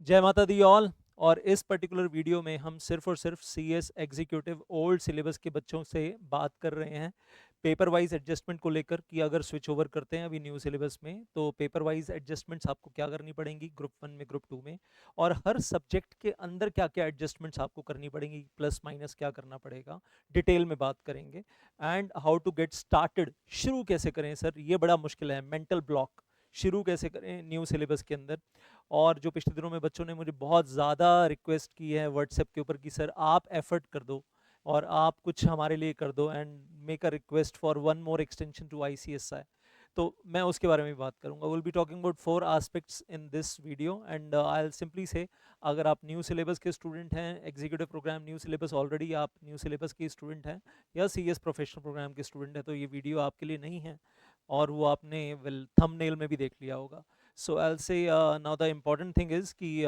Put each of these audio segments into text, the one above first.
जय Mata the all. और इस पर्टिकुलर वीडियो में हम सिर्फ और सिर्फ सीएस एग्जीक्यूटिव ओल्ड सिलेबस के बच्चों से बात कर रहे हैं पेपर वाइज एडजस्टमेंट को लेकर कि अगर स्विच ओवर करते हैं अभी न्यू सिलेबस में तो पेपर वाइज एडजस्टमेंट्स आपको क्या करनी पड़ेंगी ग्रुप 1 में, ग्रुप 2 में, और हर सब्जेक्ट के अंदर क्या क्या एडजस्टमेंट्स आपको करनी पड़ेंगी, प्लस माइनस क्या करना पड़ेगा, डिटेल में बात करेंगे। And how to get started, शुरू कैसे करें सर, ये बड़ा मुश्किल है, मेंटल ब्लॉक, शुरू कैसे करें न्यू सिलेबस के अंदर। और जो पिछले दिनों में बच्चों ने मुझे बहुत ज़्यादा रिक्वेस्ट की है व्हाट्सएप के ऊपर कि सर आप एफर्ट कर दो और आप कुछ हमारे लिए कर दो and make a request for one more extension to ICSI, तो मैं उसके बारे में भी बात करूंगा। Will be talking about 4 aspects in this video and I will simply say, अगर आप न्यू सिलेबस के स्टूडेंट हैं, executive program new syllabus, already आप न्यू सिलेबस के स्टूडेंट हैं, या सीएस प्रोफेशनल प्रोग्राम के स्टूडेंट हैं, तो ये वीडियो आपके लिए नहीं है और वो आपने वेल थंबनेल में भी देख लिया होगा। So I will say now the important thing is कि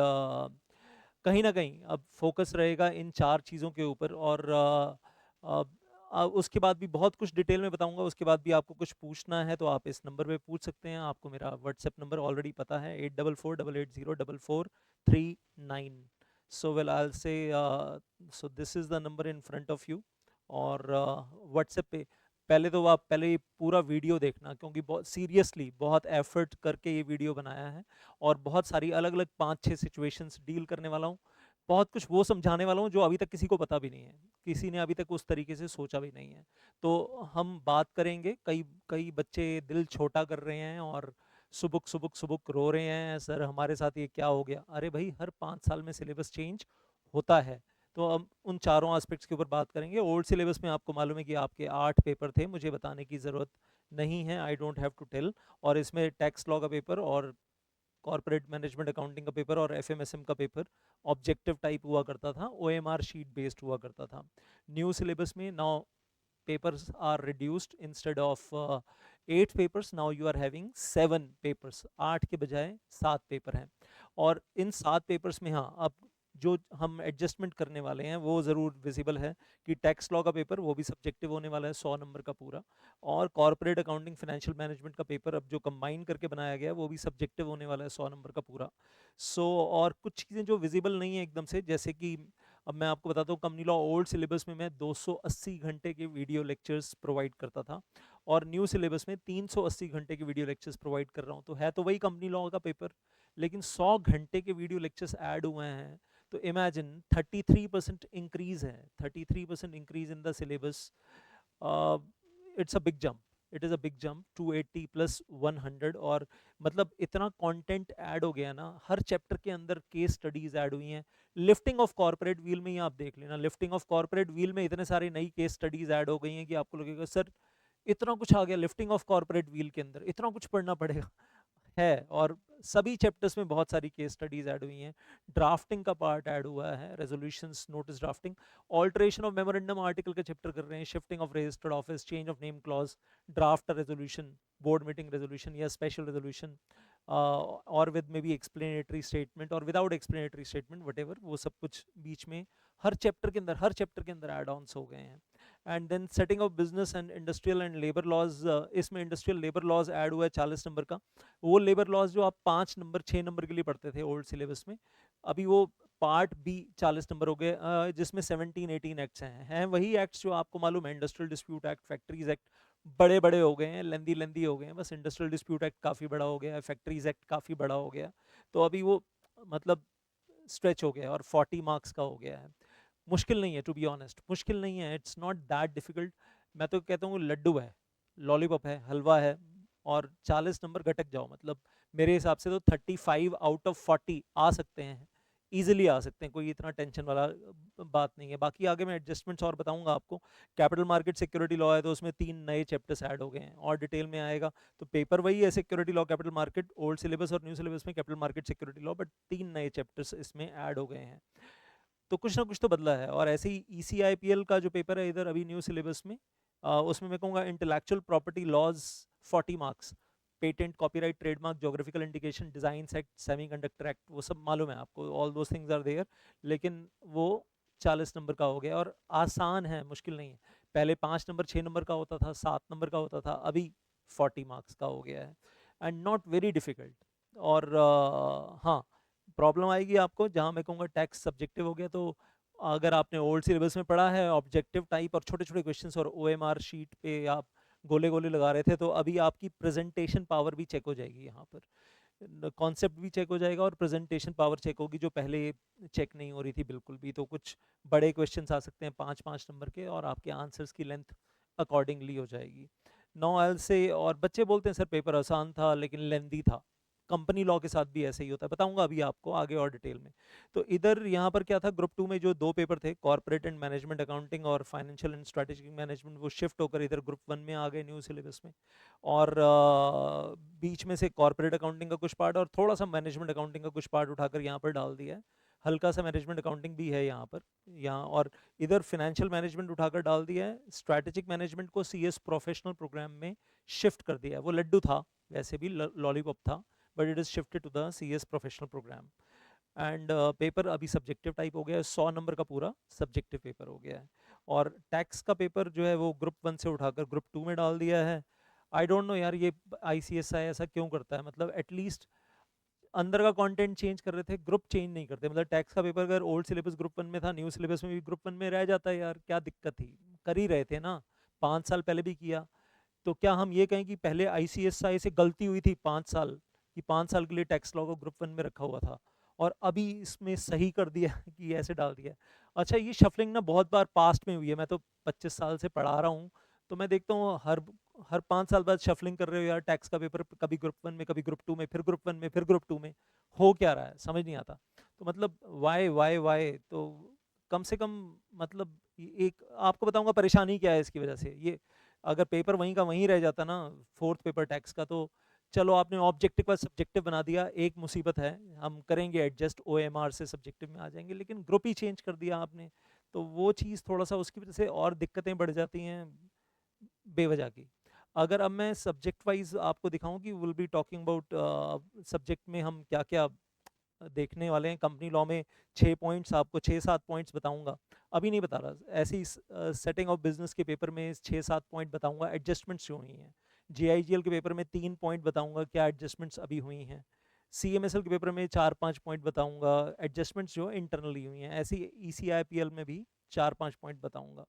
कहीं ना कहीं अब फोकस रहेगा इन 4 चीज़ों के ऊपर। और उसके बाद भी बहुत कुछ डिटेल में बताऊंगा। उसके बाद भी आपको कुछ पूछना है तो आप इस नंबर पे पूछ सकते हैं, आपको मेरा व्हाट्सएप नंबर ऑलरेडी पता है, 8448804439। सो वेल आई विल से, so this is the number in front of you. और व्हाट्सएप पे पहले तो आप पहले ये पूरा वीडियो देखना, क्योंकि बहुत सीरियसली बहुत एफर्ट करके ये वीडियो बनाया है और बहुत सारी अलग अलग 5-6 सिचुएशंस डील करने वाला हूँ। बहुत कुछ वो समझाने वाला हूँ जो अभी तक किसी को पता भी नहीं है, किसी ने अभी तक उस तरीके से सोचा भी नहीं है। तो हम बात करेंगे, कई कई बच्चे दिल छोटा कर रहे हैं और सुबुक सुबुक सुबुक रो रहे हैं, सर हमारे साथ ये क्या हो गया। अरे भाई, हर 5 साल में सिलेबस चेंज होता है। तो अब उन चारों एस्पेक्ट्स के ऊपर बात करेंगे। ओल्ड सिलेबस में आपको मालूम है कि आपके 8 पेपर थे, मुझे बताने की ज़रूरत नहीं है, I don't have to tell. और इसमें टैक्स लॉ का पेपर और कॉर्पोरेट मैनेजमेंट अकाउंटिंग का पेपर और एफएमएसएम का पेपर ऑब्जेक्टिव टाइप हुआ करता था, ओएमआर शीट बेस्ड हुआ करता था। न्यू सिलेबस में now papers are reduced, instead of 8 papers now you are having 7 papers, 8 के बजाय 7 पेपर हैं। और इन 7 पेपर्स में, हाँ, अब जो हम एडजस्टमेंट करने वाले हैं वो ज़रूर विजिबल है कि टैक्स लॉ का पेपर वो भी सब्जेक्टिव होने वाला है 100 नंबर का पूरा, और कॉर्पोरेट अकाउंटिंग फाइनेंशियल मैनेजमेंट का पेपर अब जो कंबाइन करके बनाया गया है वो भी सब्जेक्टिव होने वाला है 100 नंबर का पूरा। सो और कुछ चीज़ें जो विजिबल नहीं है एकदम से, जैसे कि अब मैं आपको बताता हूँ, कंपनी लॉ ओल्ड सिलेबस में मैं 280 घंटे के वीडियो लेक्चर्स प्रोवाइड करता था और न्यू सिलेबस में 380 घंटे के वीडियो लेक्चर्स प्रोवाइड कर रहा हूँ। तो है तो वही कंपनी लॉ का पेपर, लेकिन 100 घंटे के वीडियो लेक्चर्स ऐड हुए हैं। तो इमेजिन 33% इंक्रीज है, 33% increase in the syllabus. It's a big jump, it is a big jump, 280 plus 100। और मतलब इतना कंटेंट ऐड हो गया ना, हर चैप्टर के अंदर केस स्टडीज ऐड हुई हैं। लिफ्टिंग ऑफ कॉर्पोरेट व्हील में ही आप देख लेना, लिफ्टिंग ऑफ कॉर्पोरेट व्हील में इतने सारे नई केस स्टडीज ऐड हो गई हैं कि आपको लगेगा सर इतना कुछ आ गया लिफ्टिंग ऑफ कॉर्पोरेट व्हील के अंदर, इतना कुछ पढ़ना पड़ेगा है। और सभी चैप्टर्स में बहुत सारी केस स्टडीज ऐड हुई हैं। ड्राफ्टिंग का पार्ट ऐड हुआ है, resolutions, notice drafting, alteration of memorandum article का चैप्टर कर रहे हैं, shifting of registered office, change of name clause, draft resolution, board meeting resolution या स्पेशल रेजोल्यूशन, और with may be explanatory statement और विदाउट एक्सप्लेनेटरी स्टेटमेंट, वट वो सब कुछ बीच में हर चैप्टर के अंदर, हर चैप्टर के अंदर एड ऑन्स हो गए हैं। And then setting of business and industrial and labour laws, इसमें इंडस्ट्रियल लेबर लॉज ऐड हुआ है 40 नंबर का। वो लेबर लॉज जो आप 5 नंबर 6 नंबर के लिए पढ़ते थे ओल्ड सिलेबस में, अभी वो पार्ट बी 40 नंबर हो गए, जिसमें 17-18 एक्ट्स हैं वही एक्ट्स जो आपको मालूम है, industrial dispute act, factories act, बड़े बड़े हो गए हैं, लेंदी लेंदी हो गए हैं। बस इंडस्ट्रियल डिस्प्यूट एक्ट काफ़ी बड़ा हो गया है, फैक्ट्रीज एक्ट काफ़ी बड़ा हो गया, तो अभी वो मतलब स्ट्रेच हो गया और 40 मार्क्स का हो गया है। मुश्किल नहीं है, टू बी ऑनेस्ट, मुश्किल नहीं है, इट्स नॉट दैट डिफिकल्ट। मैं तो कहता हूँ लड्डू है, लॉलीपॉप है, हलवा है, और 40 नंबर गटक जाओ, मतलब मेरे हिसाब से तो 35 आउट ऑफ 40 आ सकते हैं, ईजिली आ सकते हैं, कोई इतना टेंशन वाला बात नहीं है। बाकी आगे मैं एडजस्टमेंट्स और बताऊंगा आपको। कैपिटल मार्केट सिक्योरिटी लॉ है तो उसमें 3 नए चैप्टर्स ऐड हो गए हैं और डिटेल में आएगा। तो पेपर वही है, security law, capital market, old syllabus और न्यू सिलेबस में capital market security law, but 3 नए चैप्टर्स इसमें ऐड हो गए हैं। तो कुछ ना कुछ तो बदला है। और ऐसे ही ECIPL का जो पेपर है इधर अभी न्यू सिलेबस में, उसमें मैं कहूँगा intellectual property laws 40 marks, patent, copyright, trademark, geographical indication, design act, semiconductor act, वो सब मालूम है आपको, all those things are there. लेकिन वो 40 नंबर का हो गया और आसान है, मुश्किल नहीं है। पहले 5 नंबर 6 नंबर का होता था, 7 नंबर का होता था, अभी 40 मार्क्स का हो गया है, एंड नॉट वेरी डिफिकल्ट। और हाँ, प्रॉब्लम आएगी आपको जहाँ मैं कहूँगा टैक्स सब्जेक्टिव हो गया, तो अगर आपने ओल्ड सिलेबस में पढ़ा है ऑब्जेक्टिव टाइप और छोटे छोटे क्वेश्चंस और ओएमआर शीट पे आप गोले गोले लगा रहे थे, तो अभी आपकी प्रेजेंटेशन पावर भी चेक हो जाएगी, यहाँ पर कॉन्सेप्ट भी चेक हो जाएगा और प्रेजेंटेशन पावर चेक होगी, जो पहले चेक नहीं हो रही थी बिल्कुल भी। तो कुछ बड़े क्वेश्चंस आ सकते हैं 5-5 नंबर के, और आपके आंसर्स की लेंथ अकॉर्डिंगली हो जाएगी। 9 से, और बच्चे बोलते हैं सर पेपर आसान था लेकिन लेंदी था, कंपनी लॉ के साथ भी ऐसे ही होता है, बताऊंगा अभी आपको आगे और डिटेल में। तो इधर यहाँ पर क्या था, ग्रुप 2 में जो 2 पेपर थे, कॉर्पोरेट एंड मैनेजमेंट अकाउंटिंग और फाइनेंशियल एंड स्ट्रेटेजिक मैनेजमेंट, वो शिफ्ट होकर इधर ग्रुप 1 में आ गए न्यू सिलेबस में। और बीच में से कॉर्पोरेट अकाउंटिंग का कुछ पार्ट और थोड़ा सा मैनेजमेंट अकाउंटिंग का कुछ पार्ट उठाकर यहाँ पर डाल दिया है, हल्का सा मैनेजमेंट अकाउंटिंग भी है यहाँ पर, यहाँ। और इधर फिनेंशियल मैनेजमेंट उठाकर डाल दिया है, स्ट्रैटेजिक मैनेजमेंट को सीएस प्रोफेशनल प्रोग्राम में शिफ्ट कर दिया है। वो लड्डू था वैसे भी, लॉलीपॉप था, but it is shifted to the CS professional program. And paper अभी सब्जेक्टिव टाइप हो गया है, 100 नंबर का पूरा सब्जेक्टिव पेपर हो गया है। और टैक्स का पेपर जो है वो ग्रुप 1 से उठाकर ग्रुप 2 में डाल दिया है। आई डोंट नो यार, ये आईसीएसआई ऐसा क्यों करता है, मतलब एटलीस्ट अंदर का कंटेंट चेंज कर रहे थे, ग्रुप चेंज नहीं करते। मतलब टैक्स का पेपर अगर ओल्ड सिलेबस ग्रुप 1 में था, न्यू सिलेबस में भी ग्रुप 1 में रह जाता है यार, क्या दिक्कत थी, कर ही रहे थे ना, 5 साल पहले भी किया। तो क्या हम ये कहें कि पहले आईसीएसआई से गलती हुई थी 5 साल, कि 5 साल के लिए टैक्स लॉ को ग्रुप 1 में रखा हुआ था और अभी इसमें सही कर दिया कि ऐसे डाल दिया। अच्छा, ये शफलिंग ना बहुत बार पास्ट में हुई है, मैं तो 25 साल से पढ़ा रहा हूँ, तो मैं देखता हूँ हर हर 5 साल बाद शफलिंग कर रहे हो यार टैक्स का पेपर, कभी ग्रुप 1 में, कभी ग्रुप 2 में, फिर ग्रुप 1 में, फिर ग्रुप 2 में, हो क्या रहा है समझ नहीं आता। तो मतलब वाई वाई वाई, तो कम से कम मतलब एक आपको बताऊंगा परेशानी क्या है इसकी वजह से। ये अगर पेपर वहीं का वहीं रह जाता ना, फोर्थ पेपर टैक्स का, तो चलो आपने ऑब्जेक्टिव का सब्जेक्टिव बना दिया, एक मुसीबत है, हम करेंगे एडजस्ट, ओएमआर से सब्जेक्टिव में आ जाएंगे, लेकिन ग्रुप ही चेंज कर दिया आपने, तो वो चीज़ थोड़ा सा उसकी वजह से और दिक्कतें बढ़ जाती हैं बेवजह की। अगर अब मैं सब्जेक्ट वाइज आपको दिखाऊं कि will be talking about subject में हम क्या क्या देखने वाले हैं, कंपनी लॉ में 6 पॉइंट्स, आपको 6-7 पॉइंट्स बताऊंगा, अभी नहीं बता रहा, ऐसी सेटिंग ऑफ बिजनेस के पेपर में 6-7 पॉइंट बताऊंगा एडजस्टमेंट्स जो हुई हैं, जीआईजीएल के पेपर में 3 पॉइंट बताऊंगा क्या एडजस्टमेंट्स अभी हुई हैं, सीएमएसएल के पेपर में 4-5 पॉइंट बताऊंगा एडजस्टमेंट्स जो इंटरनली हुई हैं, ऐसी ईसीआईपीएल में भी 4-5 पॉइंट बताऊंगा।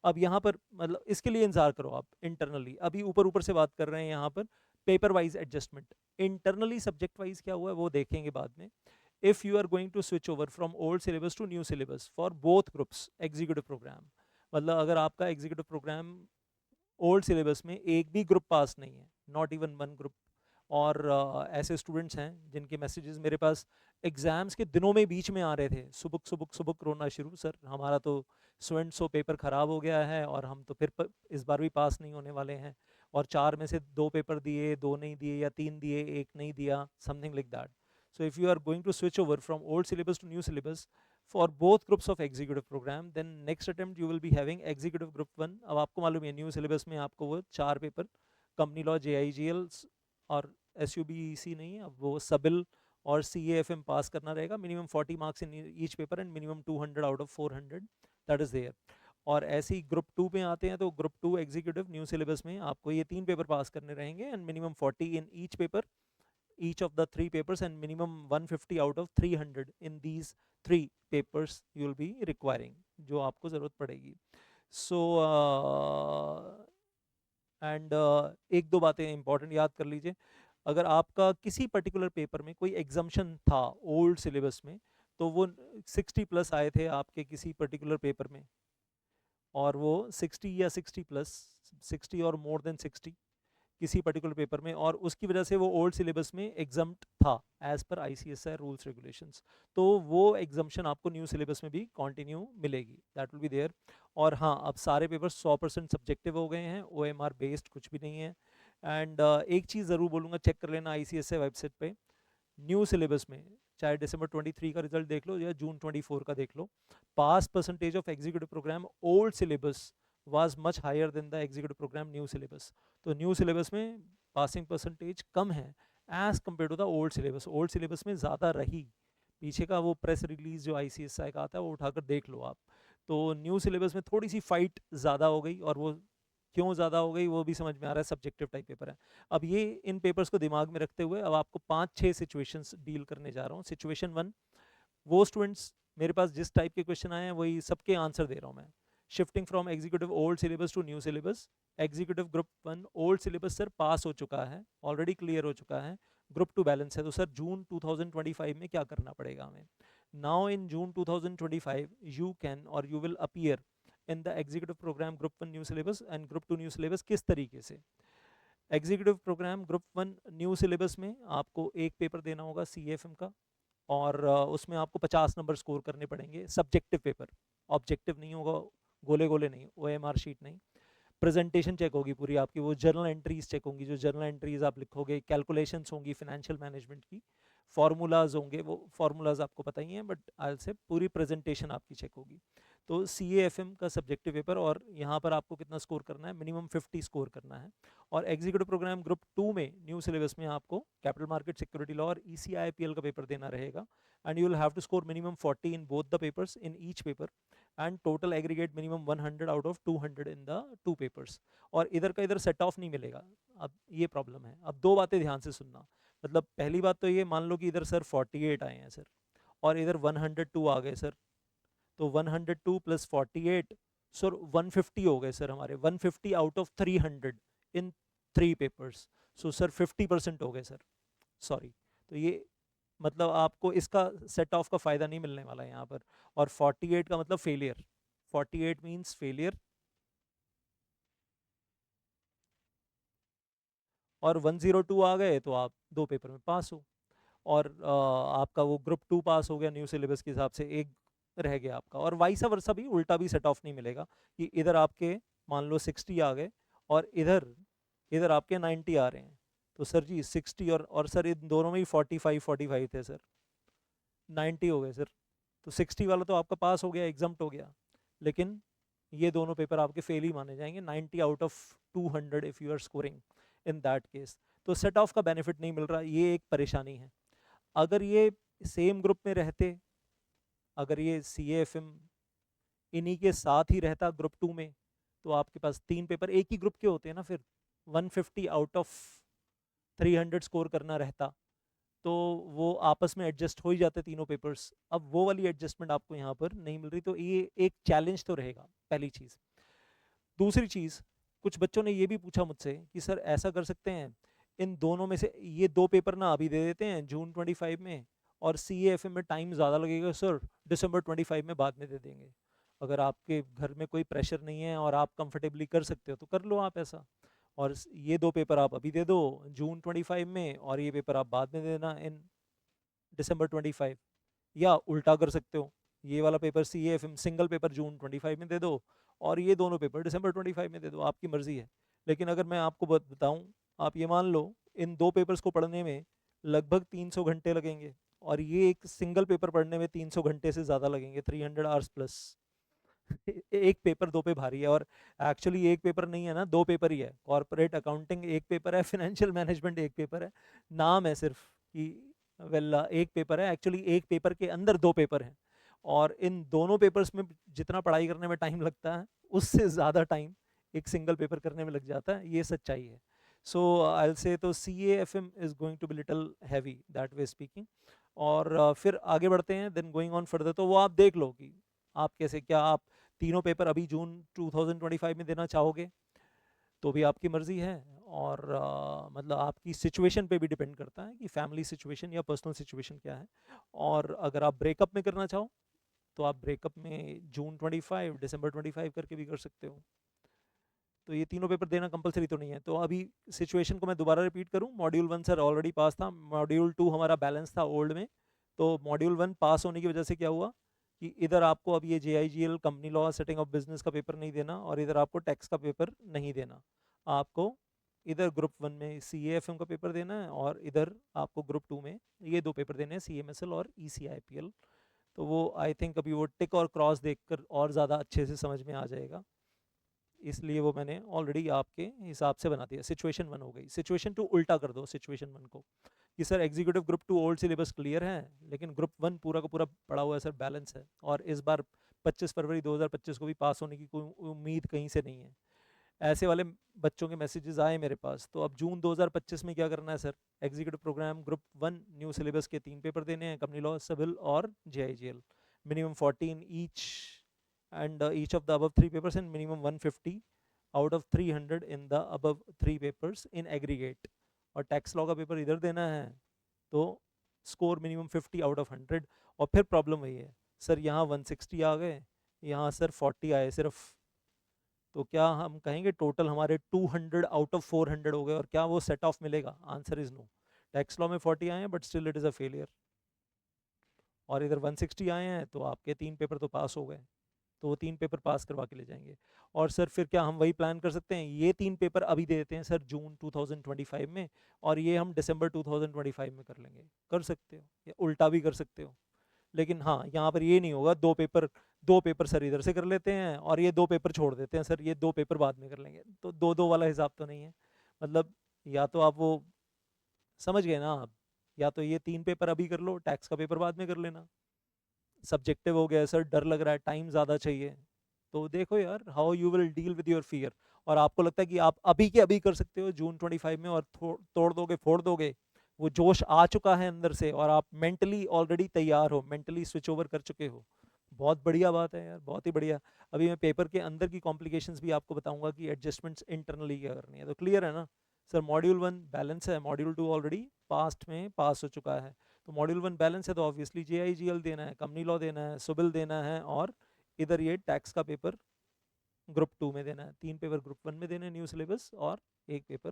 अब यहाँ पर मतलब इसके लिए इंतजार करो आप इंटरनली, अभी ऊपर ऊपर से बात कर रहे हैं यहाँ पर paper wise adjustment, internally subject wise क्या हुआ है वो देखेंगे बाद में। if you are going to switch over from old syllabus to new syllabus for both groups executive program, मतलब अगर आपका एग्जीक्यूटिव प्रोग्राम ओल्ड सिलेबस में एक भी ग्रुप पास नहीं है, नॉट इवन वन ग्रुप, और ऐसे स्टूडेंट्स हैं जिनके मैसेजेस मेरे पास एग्जाम्स के दिनों में बीच में आ रहे थे, सुबह सुबह सुबह रोना शुरू, सर हमारा तो सो पेपर खराब हो गया है और हम तो फिर इस बार भी पास नहीं होने वाले हैं, और 4 में से 2 पेपर दिए, 2 नहीं दिए, या 3 दिए, 1 नहीं दिया, something like that. So if you are going to switch over from old syllabus to new syllabus for both groups of executive program, then next attempt you will be having executive group 1। अब आपको मालूम है new syllabus में आपको वो 4 paper, company law, जेआईजीएल और एसयूबीसी नहीं है, अब वो सबिल और सीएएफएम पास करना रहेगा, minimum 40 marks in each paper and minimum 200 out of 400, that is there. और ऐसे ही ग्रुप 2 में आते हैं तो ग्रुप 2 एग्जीक्यूटिव न्यू सिलेबस में आपको ये 3 पेपर पास करने रहेंगे and minimum 40 in each paper, each of the 3 papers, and minimum 150 out of 300 in these 3 papers you will be requiring, जो आपको ज़रूरत पड़ेगी। सो एंड एक दो बातें इंपॉर्टेंट याद कर लीजिए, अगर आपका किसी पर्टिकुलर पेपर में कोई एग्जाम्शन था ओल्ड सिलेबस में, तो वो 60 प्लस आए थे आपके किसी पर्टिकुलर पेपर में, और वो 60 या 60 प्लस, 60 और मोर देन 60 किसी पर्टिकुलर पेपर में, और उसकी वजह से वो ओल्ड सिलेबस में एग्जम्प्ट था as per ICSI rules regulations, तो वो एग्जम्पशन आपको न्यू सिलेबस में भी कंटिन्यू मिलेगी, दैट विल बी देयर। और हाँ, अब सारे पेपर 100% सब्जेक्टिव हो गए हैं, ओएमआर बेस्ड कुछ भी नहीं है। एंड एक चीज़ ज़रूर बोलूँगा, चेक कर लेना आईसीएसआई वेबसाइट पे, न्यू सिलेबस में चाहे दिसंबर 23 का रिजल्ट देख लो या जून 24 का देख लो, pass percentage of executive programme old syllabus was much higher than the executive program new syllabus। तो न्यू सिलेबस में पासिंग परसेंटेज कम है as compared to the old syllabus, old syllabus में ज़्यादा रही। पीछे का वो प्रेस रिलीज जो आईसीएसआई का आता है वो उठाकर देख लो आप, तो न्यू सिलेबस में थोड़ी सी फाइट ज़्यादा हो गई और वो क्यों ज़्यादा हो गई वो भी समझ में आ रहा है, सब्जेक्टिव टाइप पेपर है। अब ये इन पेपर्स को दिमाग में रखते हुए अब आपको 5-6 सिचुएशंस डील करने जा रहा हूँ। सिचुएशन 1, वो स्टूडेंट्स मेरे पास जिस टाइप के क्वेश्चन आए हैं वही सबके आंसर दे रहा हूँ मैं। Shifting from executive old syllabus to new syllabus. Executive group 1 old syllabus sir pass हो चुका है, ऑलरेडी क्लियर हो चुका है, ग्रुप 2 बैलेंस है, तो सर जून 2025 में क्या करना पड़ेगा हमें? Now in June 2025 you can और you will appear in the executive programme group 1 new syllabus and group 2 new syllabus. किस तरीके से? Executive programme group 1 new syllabus में आपको एक पेपर देना होगा CAFM का, और उसमें आपको 50 नंबर स्कोर करने पड़ेंगे, सब्जेक्टिव पेपर, ऑब्जेक्टिव नहीं होगा, गोले गोले नहीं, OMR शीट नहीं। प्रेजेंटेशन चेक होगी पूरी आपकी, वो जर्नल एंट्रीज चेक होंगी, जो जर्नल एंट्रीज आप लिखोगे, कैलकुलेशंस होंगी फिनेंशियल मैनेजमेंट की, फार्मूलाज होंगे, वो फार्मूलाज आपको पता ही हैं, बट आई से पूरी प्रेजेंटेशन आपकी चेक होगी। तो CAFM का सब्जेक्टिव पेपर, और यहाँ पर आपको कितना स्कोर करना है? मिनिमम 50 स्कोर करना है। और एग्जीक्यूटिव प्रोग्राम ग्रुप 2 में न्यू सिलेबस में आपको कैपिटल मार्केट सिक्योरिटी लॉ और ECIPL का पेपर देना रहेगा, and you will have to score minimum 40 in both the papers in each paper, and total aggregate minimum 100 out of 200 in the 2 papers. और इधर का इधर सेट ऑफ नहीं मिलेगा। अब ये प्रॉब्लम है। अब दो बातें ध्यान से सुनना। मतलब पहली बात तो ये, मान लो कि इधर सर 48 आए हैं सर, और इधर 102 आ गए सर, तो 102 प्लस 48 सर 150 हो गए सर हमारे, 150 out of 300 in 3 papers. So sir 50% हो गए सर, सॉरी। तो ये मतलब आपको इसका सेट ऑफ का फायदा नहीं मिलने वाला है यहाँ पर। और 48 का मतलब फेलियर, 48 मीन्स फेलियर। और 102 आ गए तो आप 2 पेपर में पास हो। और आपका वो ग्रुप 2 पास हो गया न्यू सिलेबस के हिसाब से, एक रह गया आपका। और वाइसा वर्सा भी, उल्टा भी सेट ऑफ नहीं मिलेगा कि इधर आपके मान लो 60 आ गए और इधर इधर आपके 90 आ रहे हैं, तो सर जी 60 और सर इन दोनों में ही 45 थे सर, 90 हो गए सर, तो 60 वाला तो आपका पास हो गया, एग्जाम्प्ट हो गया, लेकिन ये दोनों पेपर आपके फेल ही माने जाएंगे, 90 out of 200 if you are scoring in that case. तो सेट ऑफ का बेनिफिट नहीं मिल रहा, ये एक परेशानी है। अगर ये सेम ग्रुप में रहते, अगर ये CAFM इन्हीं के साथ ही रहता ग्रुप 2 में, तो आपके पास 3 पेपर एक ही ग्रुप के होते हैं ना, फिर 150 आउट ऑफ 300 स्कोर करना रहता, तो वो आपस में एडजस्ट हो ही जाते तीनों पेपर्स। अब वो वाली एडजस्टमेंट आपको यहाँ पर नहीं मिल रही, तो ये एक चैलेंज तो रहेगा, पहली चीज़। दूसरी चीज़, कुछ बच्चों ने ये भी पूछा मुझसे कि सर ऐसा कर सकते हैं, इन दोनों में से ये 2 पेपर ना अभी दे देते हैं जून 25 में, और CAFM में टाइम ज़्यादा लगेगा सर, दिसंबर 25 में बाद में दे देंगे। अगर आपके घर में कोई प्रेशर नहीं है और आप कंफर्टेबली कर सकते हो तो कर लो आप ऐसा, और ये 2 पेपर आप अभी दे दो जून 25 में, और ये पेपर आप बाद में दे देना इन दिसंबर 25। या उल्टा कर सकते हो, ये वाला पेपर CAFM सिंगल पेपर जून 25 में दे दो, और ये दोनों पेपर दिसंबर 25 में दे दो, आपकी मर्जी है। लेकिन अगर मैं आपको बताऊं, आप ये मान लो इन 2 पेपर्स को पढ़ने में लगभग 300 घंटे लगेंगे, और ये एक सिंगल पेपर पढ़ने में 300 घंटे से ज़्यादा लगेंगे, 300 आवर्स प्लस। एक पेपर 2 पे भारी है, और एक्चुअली एक पेपर नहीं है ना, 2 पेपर ही है। कॉर्पोरेट अकाउंटिंग एक पेपर है, फाइनेंशियल मैनेजमेंट एक पेपर है, नाम है सिर्फ कि वेल एक पेपर है, एक्चुअली एक पेपर के अंदर 2 पेपर हैं। और इन दोनों पेपर्स में जितना पढ़ाई करने में टाइम लगता है, उससे ज़्यादा टाइम एक सिंगल पेपर करने में लग जाता है, ये सच्चाई है। सो आई विल से तो CAFM is going to be little heavy that way speaking. और फिर आगे बढ़ते हैं, देन गोइंग ऑन फर्दर, तो वो आप देख लो कि आप कैसे, क्या आप तीनों पेपर अभी जून 2025 में देना चाहोगे तो भी आपकी मर्जी है। और मतलब आपकी सिचुएशन पे भी डिपेंड करता है कि फैमिली सिचुएशन या पर्सनल सिचुएशन क्या है। और अगर आप ब्रेकअप में करना चाहो तो आप ब्रेकअप में जून 25 दिसंबर 25 करके भी कर सकते हो। तो ये तीनों पेपर देना कंपलसरी तो नहीं है। तो अभी सिचुएशन को मैं दोबारा रिपीट करूं, मॉड्यूल 1 सर ऑलरेडी पास था, मॉड्यूल 2 हमारा बैलेंस था ओल्ड में। तो मॉड्यूल 1 पास होने की वजह से क्या हुआ कि इधर आपको अब ये JIGL company law setting of business का पेपर नहीं देना, और इधर आपको टैक्स का पेपर नहीं देना। आपको इधर ग्रुप 1 में CAFM का पेपर देना है, और इधर आपको ग्रुप 2 में ये 2 पेपर देने हैं, CMSL और ECIPL। तो वो आई थिंक अभी वो टिक और क्रॉस देखकर और ज़्यादा अच्छे से समझ में आ जाएगा, इसलिए वो मैंने ऑलरेडी आपके हिसाब से बना दिया। सिचुएशन 1 हो गई। सिचुएशन 2 उल्टा कर दो सिचुएशन 1 को, कि sir executive group 2 old syllabus clear है, लेकिन ग्रुप 1 पूरा का पूरा पड़ा हुआ है सर, बैलेंस है, और इस बार 25 फरवरी 2025 को भी पास होने की कोई उम्मीद कहीं से नहीं है। ऐसे वाले बच्चों के मैसेजेस आए मेरे पास। तो अब जून 2025 में क्या करना है sir, executive programme group 1 new syllabus के 3 पेपर देने हैं, कंपनी लॉ, सिविल और JIGL, minimum 14 each and each of the above 3 papers and minimum 150 out of 300 in the above 3 papers in aggregate। और टैक्स लॉ का paper इधर देना है तो स्कोर मिनिमम 50 आउट ऑफ 100। और फिर प्रॉब्लम वही है सर, यहाँ 160 आ गए, यहाँ सर 40 आए सिर्फ, तो क्या हम कहेंगे टोटल हमारे 200 आउट ऑफ 400 हो गए, और क्या वो सेट ऑफ मिलेगा? Answer is no. Tax law में 40 आए हैं but still it is a failure, और इधर 160 आए हैं तो आपके 3 पेपर तो पास हो गए, तो वो 3 पेपर पास करवा के ले जाएंगे। और सर फिर क्या हम वही प्लान कर सकते हैं, ये 3 पेपर अभी दे देते हैं सर जून 2025 में, और ये हम दिसंबर 2025 में कर लेंगे? कर सकते हो, या उल्टा भी कर सकते हो। लेकिन हाँ, यहाँ पर ये नहीं होगा दो पेपर सर इधर से कर लेते हैं और ये 2 पेपर छोड़ देते हैं सर, ये 2 पेपर बाद में कर लेंगे, तो 2-2 वाला हिसाब तो नहीं है। मतलब या तो आप वो समझ गए ना आप, या तो ये 3 पेपर अभी कर लो, टैक्स का पेपर बाद में कर लेना। सब्जेक्टिव हो गया सर, डर लग रहा है, टाइम ज़्यादा चाहिए, तो देखो यार how you will deal with your fear. और आपको लगता है कि आप अभी के अभी कर सकते हो जून 25 में और तोड़ दोगे फोड़ दोगे, वो जोश आ चुका है अंदर से और आप मेंटली ऑलरेडी तैयार हो, मेंटली स्विच ओवर कर चुके हो, बहुत बढ़िया बात है यार, बहुत ही बढ़िया। अभी मैं पेपर के अंदर की कॉम्प्लिकेशंस भी आपको बताऊंगा कि एडजस्टमेंट्स इंटरनली क्या करनी है, तो क्लियर है ना सर। मॉड्यूल 1 बैलेंस है, मॉड्यूल 2 ऑलरेडी पास्ट में पास हो चुका है, तो मॉड्यूल 1 बैलेंस है तो ऑब्वियसली जेआईजीएल देना है, कंपनी लॉ देना है, सिविल देना है, और इधर ये टैक्स का पेपर ग्रुप 2 में देना है। 3 पेपर ग्रुप 1 में देने हैं न्यू सिलेबस, और 1 पेपर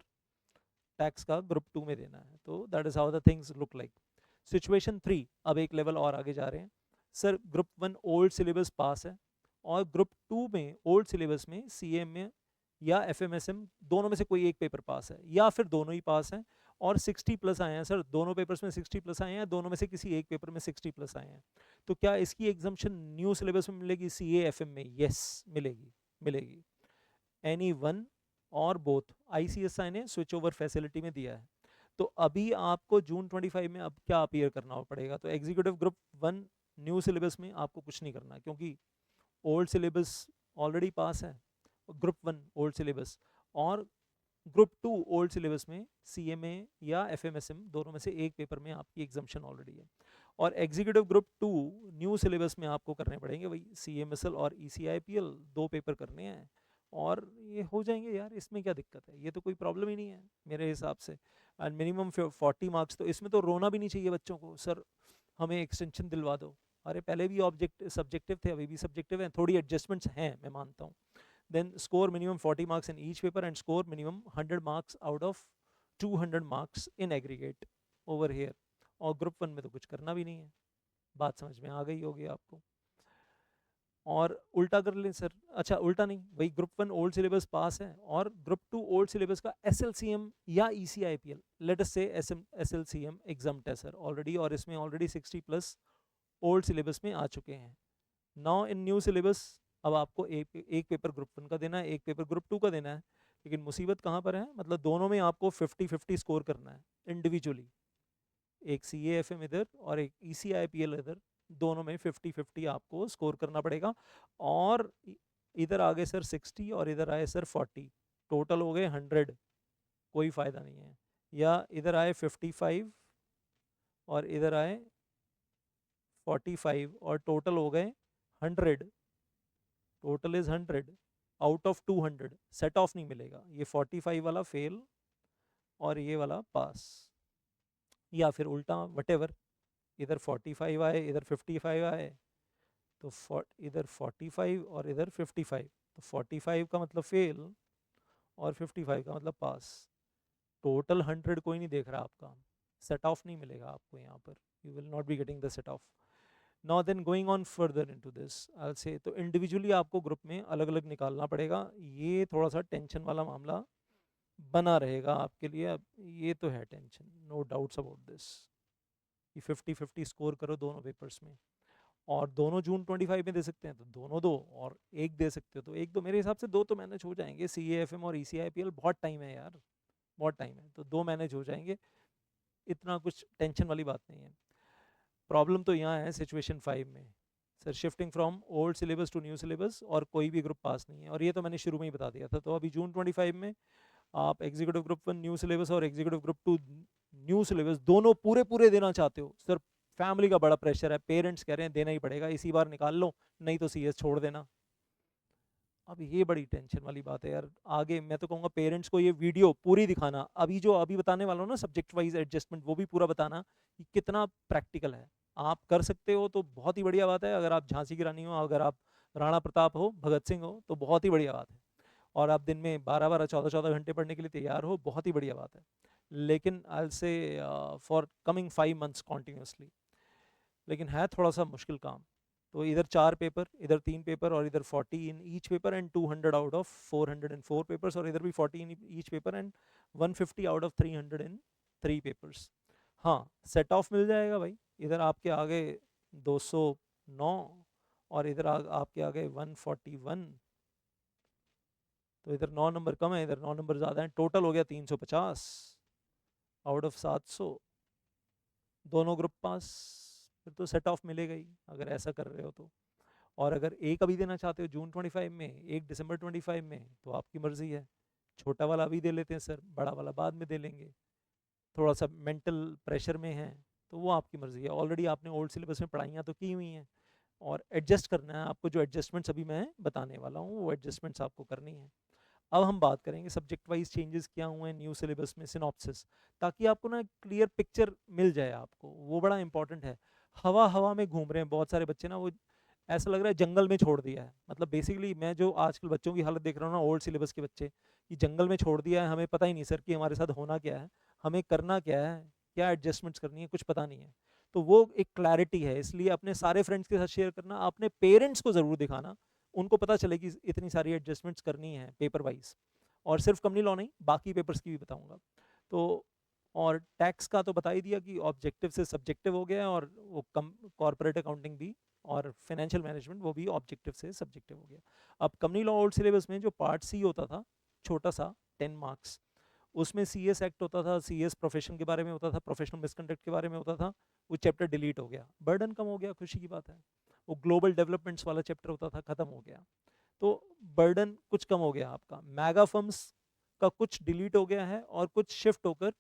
टैक्स का ग्रुप 2 में देना है। तो that is how the things look like. Situation 3, अब एक लेवल और आगे जा रहे हैं सर। ग्रुप 1 ओल्ड सिलेबस पास है, और ग्रुप 2 में ओल्ड सिलेबस में सीएम में या एफएमएसएम दोनों में से कोई एक पेपर पास है, या फिर दोनों ही पास हैं, और 60 प्लस आए हैं सर, दोनों पेपर्स में 60 प्लस आए हैं, दोनों में से किसी एक पेपर में 60 प्लस आए हैं, तो क्या इसकी एग्जाम्पशन न्यू सिलेबस में मिलेगी सीए एफएम में? यस मिलेगी, मिलेगी। एनी वन और बोथ आईसीएसआई ने स्विच ओवर फैसिलिटी में दिया है। तो अभी आपको जून 25 में अब क्या अपीयर करना पड़ेगा, तो एग्जीक्यूटिव ग्रुप 1 न्यू सिलेबस में आपको कुछ नहीं करना, क्योंकि ओल्ड सिलेबस ऑलरेडी पास है, ग्रुप 1 ओल्ड सिलेबस, और ग्रुप 2 ओल्ड सिलेबस में सीएमए या एफएमएसएम दोनों में से एक पेपर में आपकी एग्जाम्पशन ऑलरेडी है। और एग्जीक्यूटिव ग्रुप 2 न्यू सिलेबस में आपको करने पड़ेंगे वही सीएमएसएल और ईसीआईपीएल, 2 पेपर करने हैं, और ये हो जाएंगे यार, इसमें क्या दिक्कत है, ये तो कोई प्रॉब्लम ही नहीं है मेरे हिसाब से। एंड मिनिमम 40 मार्क्स, तो इसमें तो रोना भी नहीं चाहिए बच्चों को सर हमें एक्सटेंशन दिलवा दो। अरे पहले भी ऑब्जेक्ट सब्जेक्टिव थे, अभी भी सब्जेक्टिव हैं, थोड़ी एडजस्टमेंट्स हैं मैं मानता हूँ। then score minimum 40 marks in each paper and score minimum 100 marks out of 200 marks in aggregate over here। और ग्रुप 1 में तो कुछ करना भी नहीं है, बात समझ में आ गई होगी आपको। और उल्टा कर लें सर, अच्छा उल्टा नहीं, वही ग्रुप 1 ओल्ड सिलेबस पास है और ग्रुप 2 ओल्ड सिलेबस का एसएलसीएम या ईसीआईपीएल, लेट अस से एसएलसीएम एग्जाम्प्ट है सर ऑलरेडी, और इसमें ऑलरेडी 60 प्लस ओल्ड सिलेबस में आ चुके हैं। नाउ इन न्यू सिलेबस अब आपको एक पेपर ग्रुप 1 का देना है, एक पेपर ग्रुप 2 का देना है, लेकिन मुसीबत कहाँ पर है, मतलब दोनों में आपको 50-50 स्कोर करना है इंडिविजुअली, एक सी ए एफ एम इधर और एक ई सी आई पी एल इधर, दोनों में 50-50 आपको स्कोर करना पड़ेगा। और इधर आगे सर 60 और इधर आए सर 40, टोटल हो गए 100, कोई फ़ायदा नहीं है। या इधर आए 55 और इधर आए 45 और टोटल हो गए 100, total is 100 out of 200, set of नहीं मिलेगा, ये 45 वाला फेल और ये वाला पास, या फिर उल्टा वटेवर, इधर 45 आए इधर 55 आए, तो इधर 45 और इधर 55, तो 45 का मतलब फेल और 55 का मतलब पास, टोटल 100 कोई नहीं देख रहा आपका, सेट ऑफ नहीं मिलेगा आपको यहाँ पर, you will not be getting the set off. Now then going on further into this I say, तो इंडिविजुअली आपको ग्रुप में अलग अलग निकालना पड़ेगा, ये थोड़ा सा टेंशन वाला मामला बना रहेगा आपके लिए। अब ये तो है tension, no doubts about this, कि 50-50 स्कोर करो दोनों पेपर्स में, और दोनों जून 25 में दे सकते हैं तो दोनों दो, और एक दे सकते हो तो एक दो, मेरे हिसाब से दो तो मैनेज हो जाएंगे, सी ए एफ एम और ई सी आई पी एल बहुत टाइम है यार, बहुत टाइम है, तो दो मैनेज हो जाएंगे, इतना कुछ टेंशन वाली बात नहीं है। प्रॉब्लम तो यहाँ है सिचुएशन 5 में sir shifting from old syllabus to new syllabus और कोई भी ग्रुप पास नहीं है, और ये तो मैंने शुरू में ही बता दिया था। तो अभी जून 25 में आप एग्जीक्यूटिव ग्रुप 1 न्यू सिलेबस और एग्जीक्यूटिव ग्रुप 2 न्यू सिलेबस दोनों पूरे पूरे देना चाहते हो सर, फैमिली का बड़ा प्रेशर है, पेरेंट्स कह रहे हैं देना ही पड़ेगा, इसी बार निकाल लो नहीं तो सीएस छोड़ देना। अब ये बड़ी टेंशन वाली बात है यार। आगे मैं तो कहूँगा पेरेंट्स को ये वीडियो पूरी दिखाना, अभी जो अभी बताने वाला हूँ ना सब्जेक्ट वाइज एडजस्टमेंट, वो भी पूरा बताना कि कितना प्रैक्टिकल है। आप कर सकते हो तो बहुत ही बढ़िया बात है, अगर आप झांसी की रानी हो, अगर आप राणा प्रताप हो, भगत सिंह हो, तो बहुत ही बढ़िया बात है। और आप दिन में 12-12 14-14 घंटे पढ़ने के लिए तैयार हो, बहुत ही बढ़िया बात है। लेकिन आई विल से फॉर कमिंग 5 मंथ्स कॉन्टिन्यूसली, लेकिन है थोड़ा सा मुश्किल काम। तो इधर 4 पेपर, इधर 3 पेपर, और इधर 40 इन each paper and 200 out of 404 papers, और इधर भी 40 इन each paper and 150 out of 300 in 3 papers. हाँ, सेट ऑफ मिल जाएगा भाई। इधर आपके आगे 209 और इधर आपके आगे 141, तो इधर 9 नंबर कम है, इधर 9 नंबर ज़्यादा है, टोटल हो गया 350 आउट ऑफ 700, दोनों ग्रुप पास। फिर तो सेट ऑफ मिलेगा ही अगर ऐसा कर रहे हो तो। और अगर एक अभी देना चाहते हो जून 25 में, एक दिसंबर 25 में, तो आपकी मर्जी है, छोटा वाला अभी दे लेते हैं सर, बड़ा वाला बाद में दे लेंगे, थोड़ा सा मेंटल प्रेशर में है तो वो आपकी मर्जी है। ऑलरेडी आपने ओल्ड सिलेबस में पढ़ाइयाँ तो की हुई हैं, और एडजस्ट करना है आपको, जो एडजस्टमेंट्स अभी मैं बताने वाला हूँ वो एडजस्टमेंट्स आपको करनी है। अब हम बात करेंगे सब्जेक्ट वाइज चेंजेस क्या हुए हैं न्यू सिलेबस में, सिनॉप्सिस, ताकि आपको ना क्लियर पिक्चर मिल जाए आपको, वो बड़ा इंपॉर्टेंट है। हवा हवा में घूम रहे हैं बहुत सारे बच्चे ना, वो ऐसा लग रहा है जंगल में छोड़ दिया है। मतलब बेसिकली मैं जो आजकल बच्चों की हालत देख रहा हूँ ना, ओल्ड सिलेबस के बच्चे, कि जंगल में छोड़ दिया है, हमें पता ही नहीं सर कि हमारे साथ होना क्या है, हमें करना क्या है, क्या एडजस्टमेंट्स करनी है, कुछ पता नहीं है। तो वो एक क्लैरिटी है, इसलिए अपने सारे फ्रेंड्स के साथ शेयर करना, अपने पेरेंट्स को ज़रूर दिखाना, उनको पता चले कि इतनी सारी एडजस्टमेंट्स करनी है पेपर वाइज। और सिर्फ कंपनी लॉ नहीं, बाकी पेपर्स की भी बताऊंगा। तो और टैक्स का तो बता ही दिया कि ऑब्जेक्टिव से सब्जेक्टिव हो गया, और वो कम कॉर्पोरेट अकाउंटिंग भी और फाइनेंशियल मैनेजमेंट वो भी ऑब्जेक्टिव से सब्जेक्टिव हो गया। अब कंपनी लॉ ओल्ड सिलेबस में जो पार्ट सी होता था, छोटा सा 10 मार्क्स, उसमें सीएस एक्ट होता था, सीएस प्रोफेशन के बारे में होता था, प्रोफेशनल मिसकंडक्ट के बारे में होता था, वो चैप्टर डिलीट हो गया, बर्डन कम हो गया, खुशी की बात है। वो ग्लोबल डेवलपमेंट्स वाला चैप्टर होता था, खत्म हो गया, तो बर्डन कुछ कम हो गया आपका। मेगा फर्म्स का कुछ डिलीट हो गया है और कुछ शिफ्ट होकर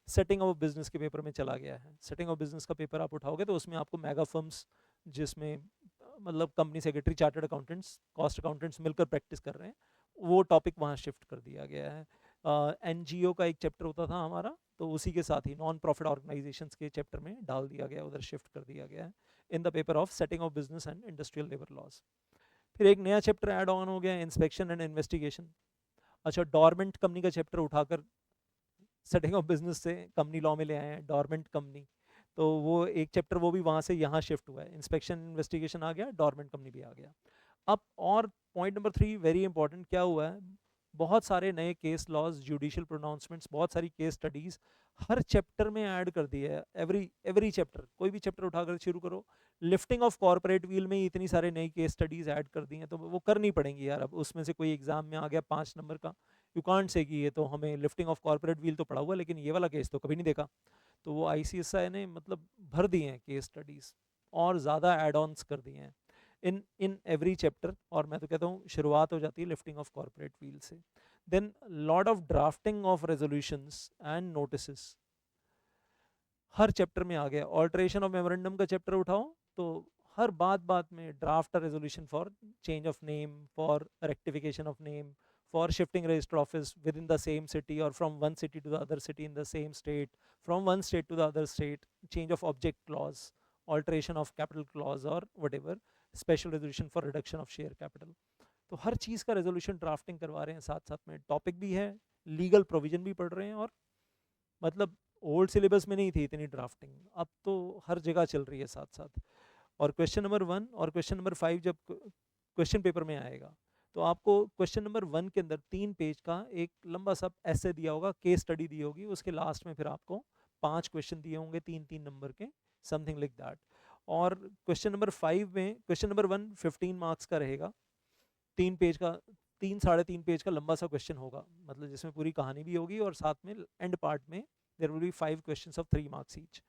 सेटिंग ऑफ बिजनेस के पेपर में चला गया है। सेटिंग ऑफ बिजनेस का पेपर आप उठाओगे तो उसमें आपको मेगा फर्म्स, जिसमें मतलब company secretary, chartered accountants, cost accountants मिलकर प्रैक्टिस कर रहे हैं, वो टॉपिक वहाँ शिफ्ट कर दिया गया है। एनजीओ का एक चैप्टर होता था हमारा, तो उसी के साथ ही नॉन प्रॉफिट ऑर्गेनाइजेशंस के चैप्टर में डाल दिया गया, उधर शिफ्ट कर दिया गया है in the paper of setting of business and industrial labour laws. फिर एक नया चैप्टर ऐड ऑन हो गया, इंस्पेक्शन एंड इन्वेस्टिगेशन। अच्छा, डॉर्मेंट कंपनी का चैप्टर उठाकर सेटिंग ऑफ बिजनेस से कंपनी लॉ में ले आए हैं, डॉर्मेंट कंपनी, तो वो एक चैप्टर वो भी वहाँ से यहाँ शिफ्ट हुआ है, इंस्पेक्शन इन्वेस्टिगेशन आ गया, डॉर्मेंट कंपनी भी आ गया। अब और पॉइंट नंबर 3 वेरी इंपॉर्टेंट, क्या हुआ है, बहुत सारे नए केस लॉज, जुडिशियल प्रोनाउंसमेंट्स, बहुत सारी केस स्टडीज हर चैप्टर में ऐड कर दी है। एवरी चैप्टर, कोई भी चैप्टर उठाकर शुरू करो, लिफ्टिंग ऑफ कॉर्पोरेट व्हील में इतनी सारे नई केस स्टडीज ऐड कर दी हैं, तो वो करनी पड़ेंगी यार। अब उसमें से कोई एग्जाम में आ गया 5 नंबर का, यू कांट से कि ये तो हमें लिफ्टिंग ऑफ कॉर्पोरेट व्हील तो पढ़ा हुआ लेकिन ये वाला केस तो कभी नहीं देखा। तो वो आईसीएसआई ने मतलब भर दिए हैं केस स्टडीज, और ज़्यादा एड ऑन्स कर दिए हैं इन एवरी चैप्टर। और मैं तो कहता हूँ शुरुआत हो जाती है लिफ्टिंग ऑफ कॉर्पोरेट व्हील से। Then lot of drafting of resolutions and notice हर चैप्टर में आ गया। ऑल्टरेशन ऑफ मेमोरेंडम का चैप्टर उठाओ तो हर बात में draft resolution for change of name, for rectification of name, for shifting register office within the same city और from one city to the other city in the same state, from one state to the other state, change of object clause, alteration of capital clause और whatever, special resolution for reduction of share capital. तो हर चीज़ का resolution drafting करवा रहे हैं, साथ साथ में टॉपिक भी है, लीगल प्रोविजन भी पढ़ रहे हैं, और मतलब ओल्ड सिलेबस में नहीं थी इतनी ड्राफ्टिंग, अब तो हर जगह चल रही है साथ साथ। और क्वेश्चन नंबर 1 और क्वेश्चन नंबर 5 जब क्वेश्चन पेपर में आएगा, तो आपको क्वेश्चन नंबर 1 के अंदर 3 पेज का एक लंबा सा ऐसे दिया होगा, केस स्टडी दी होगी, उसके लास्ट में फिर आपको 5 क्वेश्चन दिए होंगे 3-3 नंबर के, समथिंग लाइक दैट। और क्वेश्चन नंबर 5 में, क्वेश्चन नंबर 1 15 मार्क्स का रहेगा, 3 पेज का, 3-3.5 पेज का लंबा सा क्वेश्चन होगा, मतलब जिसमें पूरी कहानी भी होगी, और साथ में एंड पार्ट में there will be 5 questions of 3 marks each.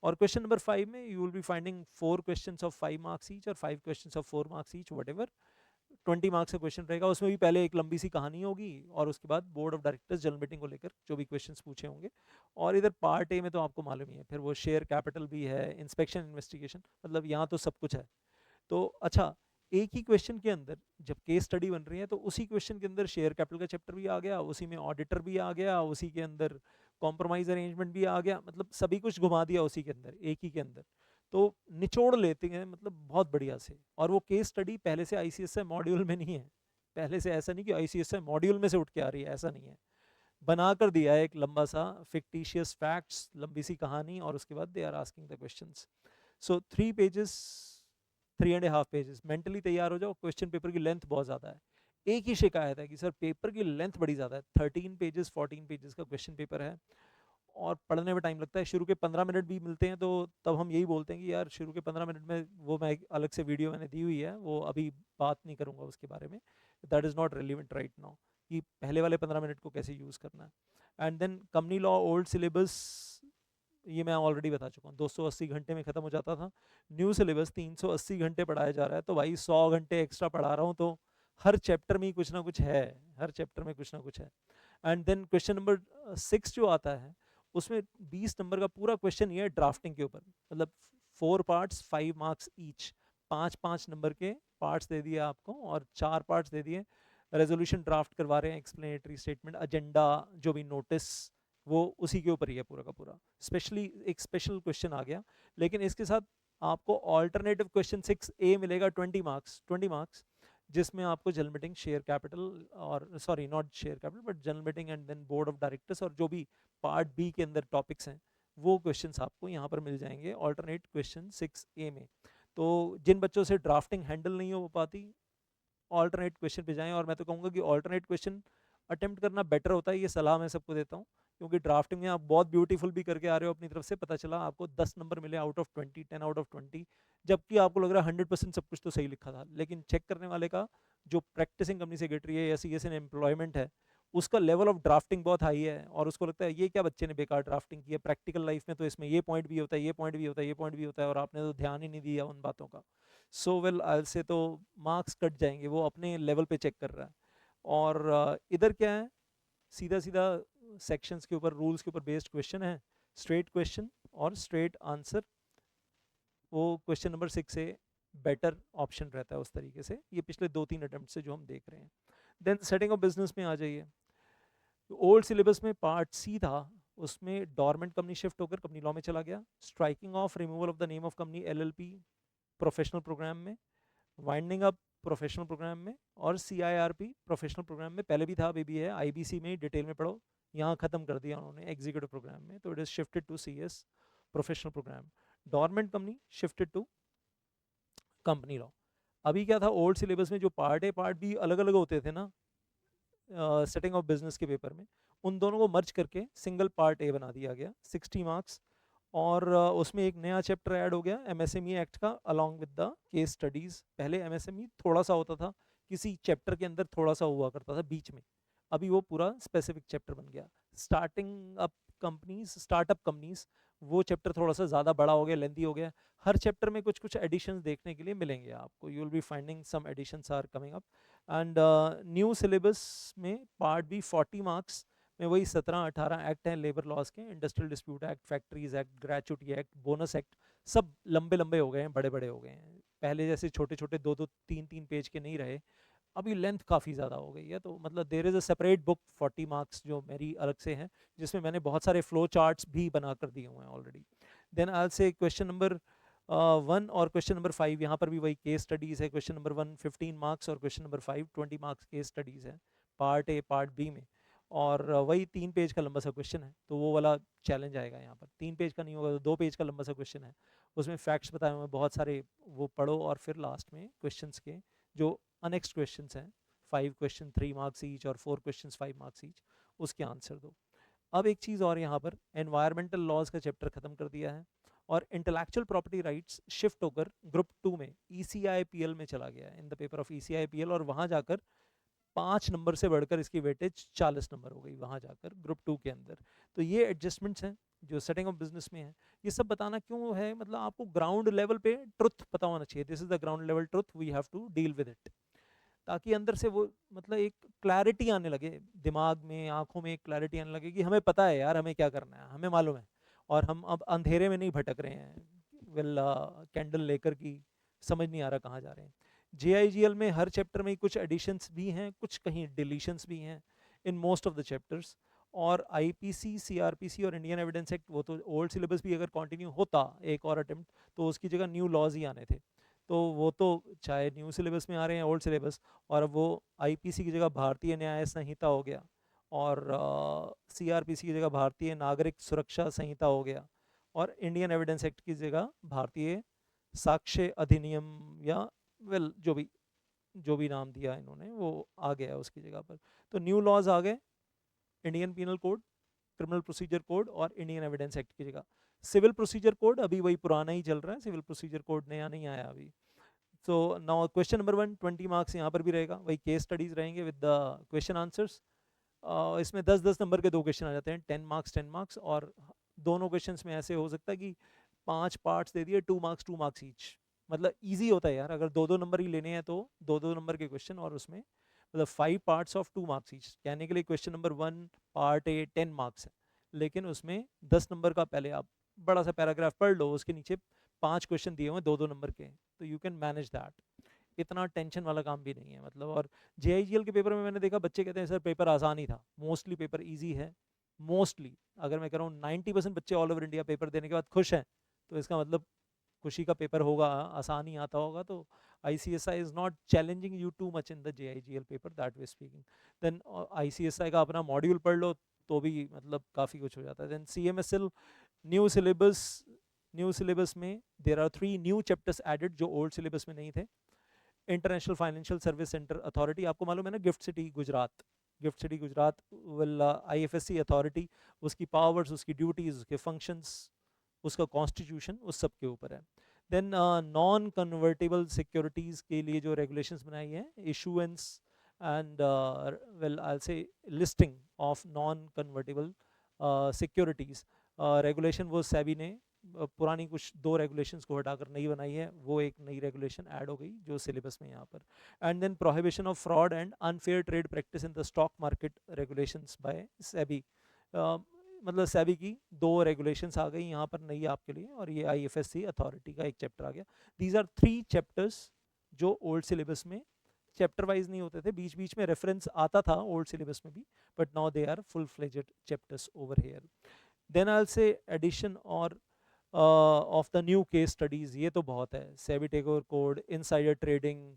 और क्वेश्चन नंबर 5 में you will be finding 4 questions of 5 marks each और 5 questions of 4 marks each, whatever 20 marks का क्वेश्चन रहेगा। उसमें भी पहले एक लंबी सी कहानी होगी और उसके बाद board of directors general meeting को लेकर जो भी क्वेश्चंस पूछे होंगे। और इधर पार्ट ए में तो आपको मालूम ही है, फिर वो शेयर कैपिटल भी है, इंस्पेक्शन इन्वेस्टिगेशन, मतलब यहाँ तो सब कुछ है। तो अच्छा, एक ही क्वेश्चन के अंदर जब केस स्टडी बन रही है तो उसी क्वेश्चन के अंदर शेयर कैपिटल का चैप्टर भी आ गया, उसी में ऑडिटर भी आ गया, उसी के अंदर कॉम्प्रोमाइज अरेंजमेंट भी आ गया, मतलब सभी कुछ घुमा दिया उसी के अंदर, एक ही के अंदर। तो निचोड़ लेते हैं मतलब बहुत बढ़िया से। और वो केस स्टडी पहले से आईसीएसआई मॉड्यूल में नहीं है, पहले से ऐसा नहीं कि आईसीएसआई मॉड्यूल में से उठ के आ रही है, ऐसा नहीं है। बना कर दिया है एक लंबा सा फिक्टिशियस फैक्ट्स, लंबी सी कहानी, और उसके बाद they are asking the questions. So 3 pages, 3.5 pages, mentally तैयार हो जाओ। क्वेश्चन पेपर की लेंथ बहुत ज़्यादा है। एक ही शिकायत है कि सर पेपर की लेंथ बड़ी ज़्यादा है, 13 पेजेस 14 पेजेस का क्वेश्चन पेपर है और पढ़ने में टाइम लगता है। शुरू के 15 मिनट भी मिलते हैं तो तब हम यही बोलते हैं कि यार शुरू के 15 मिनट में, वो मैं एक अलग से वीडियो मैंने दी हुई है, वो अभी बात नहीं करूँगा उसके बारे में, that is not relevant right now, कि पहले वाले 15 मिनट को कैसे यूज़ करना है। And then company law old syllabus, ये मैं ऑलरेडी बता चुका हूँ, 280 घंटे में ख़त्म हो जाता था। न्यू सिलेबस 380 घंटे पढ़ाया जा रहा है, तो भाई 100 घंटे एक्स्ट्रा पढ़ा रहा हूँ, तो हर चैप्टर में ही कुछ ना कुछ है, हर चैप्टर में कुछ ना कुछ है। एंड देन क्वेश्चन नंबर 6 जो आता है उसमें 20 नंबर का पूरा क्वेश्चन ये है ड्राफ्टिंग के ऊपर, मतलब 4 पार्ट्स 5 मार्क्स ईच, 5-5 नंबर के पार्ट्स दे दिए आपको और 4 पार्ट्स दे दिए। रेजोल्यूशन ड्राफ्ट करवा रहे हैं, एक्सप्लेनेटरी स्टेटमेंट, एजेंडा, जो भी नोटिस, वो उसी के ऊपर ही है पूरा का पूरा। स्पेशली एक स्पेशल क्वेश्चन आ गया, लेकिन इसके साथ आपको ऑल्टरनेटिव क्वेश्चन 6A मिलेगा 20 मार्क्स, जिसमें आपको जनरल मीटिंग, शेयर कैपिटल, और sorry not share capital but general meeting and then board of directors, और जो भी पार्ट बी के अंदर टॉपिक्स हैं वो क्वेश्चंस आपको यहाँ पर मिल जाएंगे ऑल्टरनेट क्वेश्चन 6A में। तो जिन बच्चों से ड्राफ्टिंग हैंडल नहीं हो पाती, ऑल्टरनेट क्वेश्चन पे जाएं। और मैं तो कहूँगा कि ऑल्टरनेट क्वेश्चन अटेम्प्ट करना बेटर होता है, ये सलाह मैं सबको देता हूँ, क्योंकि ड्राफ्टिंग में आप बहुत ब्यूटीफुल भी करके आ रहे हो अपनी तरफ से, पता चला आपको 10 नंबर मिले आउट ऑफ 20, 10 आउट ऑफ 20, जबकि आपको लग रहा है 100% सब कुछ तो सही लिखा था, लेकिन चेक करने वाले का जो प्रैक्टिसिंग कंपनी सेक्रेटरी है या सीएसएन एम्प्लॉयमेंट है, उसका लेवल ऑफ ड्राफ्टिंग बहुत हाई है, और उसको लगता है ये क्या बच्चे ने बेकार ड्राफ्टिंग की है, प्रैक्टिकल लाइफ में तो इसमें ये पॉइंट भी होता है, ये पॉइंट भी होता है, ये पॉइंट भी होता है, और आपने तो ध्यान ही नहीं दिया उन बातों का। सो वेल आई से तो मार्क्स कट जाएंगे, वो अपने लेवल पे चेक कर रहा है। और इधर क्या है, सीधा सीधा सेक्शंस के ऊपर, रूल्स के ऊपर बेस्ड क्वेश्चन है, स्ट्रेट क्वेश्चन और स्ट्रेट आंसर। वो क्वेश्चन नंबर 6 से बेटर ऑप्शन रहता है उस तरीके से, ये पिछले 2-3 अटेम्प्ट से जो हम देख रहे हैं। देन सेटिंग ऑफ बिजनेस में आ जाइए। ओल्ड सिलेबस में पार्ट सी था, उसमें डॉर्मेंट कंपनी शिफ्ट होकर कंपनी लॉ में चला गया, striking off removal of the name of company LLP professional program में, वाइंडिंग अप प्रोफेशनल प्रोग्राम में, और सीआईआरपी प्रोफेशनल प्रोग्राम में, पहले भी था अभी भी है, आईबीसी में डिटेल में पढ़ो, यहाँ खत्म कर दिया उन्होंने एग्जीक्यूटिव प्रोग्राम में, तो it is shifted to CS professional program. Dormant company shifted to company law. अभी क्या था, ओल्ड सिलेबस में जो पार्ट ए पार्ट बी अलग अलग होते थे ना सेटिंग ऑफ बिजनेस के पेपर में, उन दोनों को मर्ज करके सिंगल पार्ट ए बना दिया गया, 60 मार्क्स। और उसमें एक नया चैप्टर ऐड हो गया एमएसएमई एक्ट का along with the case studies. पहले एमएसएमई थोड़ा सा होता था, किसी चैप्टर के अंदर थोड़ा सा हुआ करता था बीच में, अभी वो पूरा स्पेसिफिक चैप्टर बन गया। स्टार्टअप कंपनीज, वो चैप्टर थोड़ा सा ज़्यादा बड़ा हो गया, लेंथी हो गया। हर चैप्टर में कुछ कुछ एडिशंस देखने के लिए मिलेंगे आपको, you will be finding some additions are coming up. And new syllabus में पार्ट बी 40 मार्क्स में वही 17-18 एक्ट हैं लेबर लॉज के, industrial dispute act, factories act, gratuity act, bonus act, सब लंबे लंबे हो गए हैं, बड़े बड़े हो गए हैं, पहले जैसे छोटे छोटे 2-2 3-3 पेज के नहीं रहे, अभी लेंथ काफ़ी ज़्यादा हो गई है। तो मतलब there is a separate book 40 marks जो मेरी अलग से है, जिसमें मैंने बहुत सारे फ्लो चार्ट्स भी बना कर दिए हुए हैं ऑलरेडी। देन आई से क्वेश्चन नंबर 1 और क्वेश्चन नंबर 5, यहाँ पर भी वही केस स्टडीज़ है। क्वेश्चन नंबर 1 15 मार्क्स और question number 5 20 marks case studies है, पार्ट ए पार्ट बी में। और वही 3 पेज का लंबा सा क्वेश्चन है, तो वो वाला चैलेंज आएगा यहाँ पर। 3 पेज का नहीं होगा तो 2 पेज का लंबा सा क्वेश्चन है, उसमें फैक्ट्स बताए हुए हैं बहुत सारे, वो पढ़ो और फिर लास्ट में क्वेश्चंस के जो अनेक्स्ट क्वेश्चंस हैं, 5 क्वेश्चन 3 मार्क्स ईच और 4 क्वेश्चंस 5 मार्क्स ईच, उसके आंसर दो। अब एक चीज़ और, यहाँ पर एनवायरमेंटल लॉज का चैप्टर खत्म कर दिया है और इंटेलेक्चुअल प्रॉपर्टी राइट्स शिफ्ट होकर ग्रुप 2 में ईसीआईपीएल में चला गया है, इन द पेपर ऑफ ईसीआईपीएल, और वहाँ जाकर 5 नंबर से बढ़कर इसकी वेटेज 40 नंबर हो गई वहाँ जाकर ग्रुप 2 के अंदर। तो ये एडजस्टमेंट्स हैं जो सेटिंग ऑफ बिजनेस में है, ये सब बताना क्यों है, मतलब आपको ग्राउंड लेवल पे ट्रुथ पता होना चाहिए, this is the ground level truth, we have to deal with it, ताकि अंदर से वो मतलब एक क्लैरिटी आने लगे दिमाग में, आंखों में एक क्लैरिटी आने लगे कि हमें पता है यार हमें क्या करना है, हमें मालूम है, और हम अब अंधेरे में नहीं भटक रहे हैं, वेल कैंडल लेकर की समझ नहीं आ रहा कहाँ जा रहे हैं। JIGL में हर चैप्टर में कुछ एडिशंस भी हैं, कुछ कहीं डिलीशंस भी हैं in most of the chapters. और IPC, CRPC और इंडियन एविडेंस एक्ट, वो तो ओल्ड सिलेबस भी अगर कंटिन्यू होता एक और अटेम्प्ट, तो उसकी जगह न्यू लॉज ही आने थे, तो वो तो चाहे न्यू सिलेबस में आ रहे हैं ओल्ड सिलेबस, और अब वो IPC की जगह भारतीय न्याय संहिता हो गया, और CRPC की जगह भारतीय नागरिक सुरक्षा संहिता हो गया, और इंडियन एविडेंस एक्ट की जगह भारतीय साक्ष्य अधिनियम, या वेल जो भी नाम दिया इन्होंने वो आ गया उसकी जगह पर। तो न्यू लॉज आ गए, Indian penal code, criminal procedure code और इंडियन एविडेंस एक्ट की जगह सिविल प्रोसीजर कोड अभी वही पुराना ही चल रहा है, सिविल प्रोसीजर कोड नया नहीं आया अभी। So now question number 1, 20 marks यहाँ पर भी रहेगा, वही केस स्टडीज रहेंगे विद द क्वेश्चन आंसर्स। इसमें 10-10 नंबर के 2 क्वेश्चन आ जाते हैं, 10 मार्क्स 10 मार्क्स, और दोनों क्वेश्चंस में ऐसे हो सकता है कि 5 पार्ट्स दे दिए, 2 मार्क्स ईच, मतलब इजी होता है यार, अगर 2-2 नंबर ही लेने हैं तो 2-2 नंबर के क्वेश्चन, और उसमें मतलब 5 पार्ट्स ऑफ 2 मार्क्स ईच, कहने के लिए question number 1 part A 10 marks है, लेकिन उसमें 10 नंबर का पहले आप बड़ा सा पैराग्राफ पढ़ लो, उसके नीचे 5 क्वेश्चन दिए हुए 2-2 नंबर के, तो यू कैन मैनेज दैट, इतना टेंशन वाला काम भी नहीं है मतलब। और JIGL के पेपर में मैंने देखा बच्चे कहते हैं सर पेपर आसान ही था, मोस्टली पेपर ईजी है, मोस्टली अगर मैं कह रहा हूँ 90% बच्चे ऑल ओवर इंडिया पेपर देने के बाद खुश हैं, तो इसका मतलब खुशी का पेपर होगा, आसान ही आता होगा, तो ICSI is not challenging you too much in the JIGL paper that way speaking। then ICSI का अपना मॉड्यूल पढ़ लो तो भी मतलब काफ़ी कुछ हो जाता है। then CMSL new syllabus, new syllabus में there are 3 new chapters added जो ओल्ड सिलेबस में नहीं थे। International Financial Service Centre Authority, आपको मालूम है ना, GIFT City Gujarat, GIFT City Gujarat will IFSC authority, उसकी पावर्स, उसकी ड्यूटीज, उसके फंक्शंस, उसका कॉन्स्टिट्यूशन, उस सब के ऊपर है। देन नॉन कन्वर्टेबल सिक्योरिटीज़ के लिए जो रेगुलेशंस बनाई है, इशूएंस एंड वेल आई से listing of non convertible securities regulation, वो सेबी ने पुरानी कुछ 2 रेगुलेशंस को हटाकर नई बनाई है, वो एक नई रेगुलेशन ऐड हो गई जो सिलेबस में यहाँ पर। And then prohibition of fraud and unfair trade practice in the stock market regulations by SEBI, मतलब सेबी की 2 रेगुलेशंस आ गई यहाँ पर नई आपके लिए, और ये IFSC अथॉरिटी का एक चैप्टर आ गया। दीज आर 3 चैप्टर्स जो ओल्ड सिलेबस में चैप्टर वाइज नहीं होते थे, बीच बीच में रेफरेंस आता था ओल्ड सिलेबस में भी, but now they are full fledged chapters over here. Then I will say addition और of the new case studies, ये तो बहुत है, SEBI takeover code, insider trading,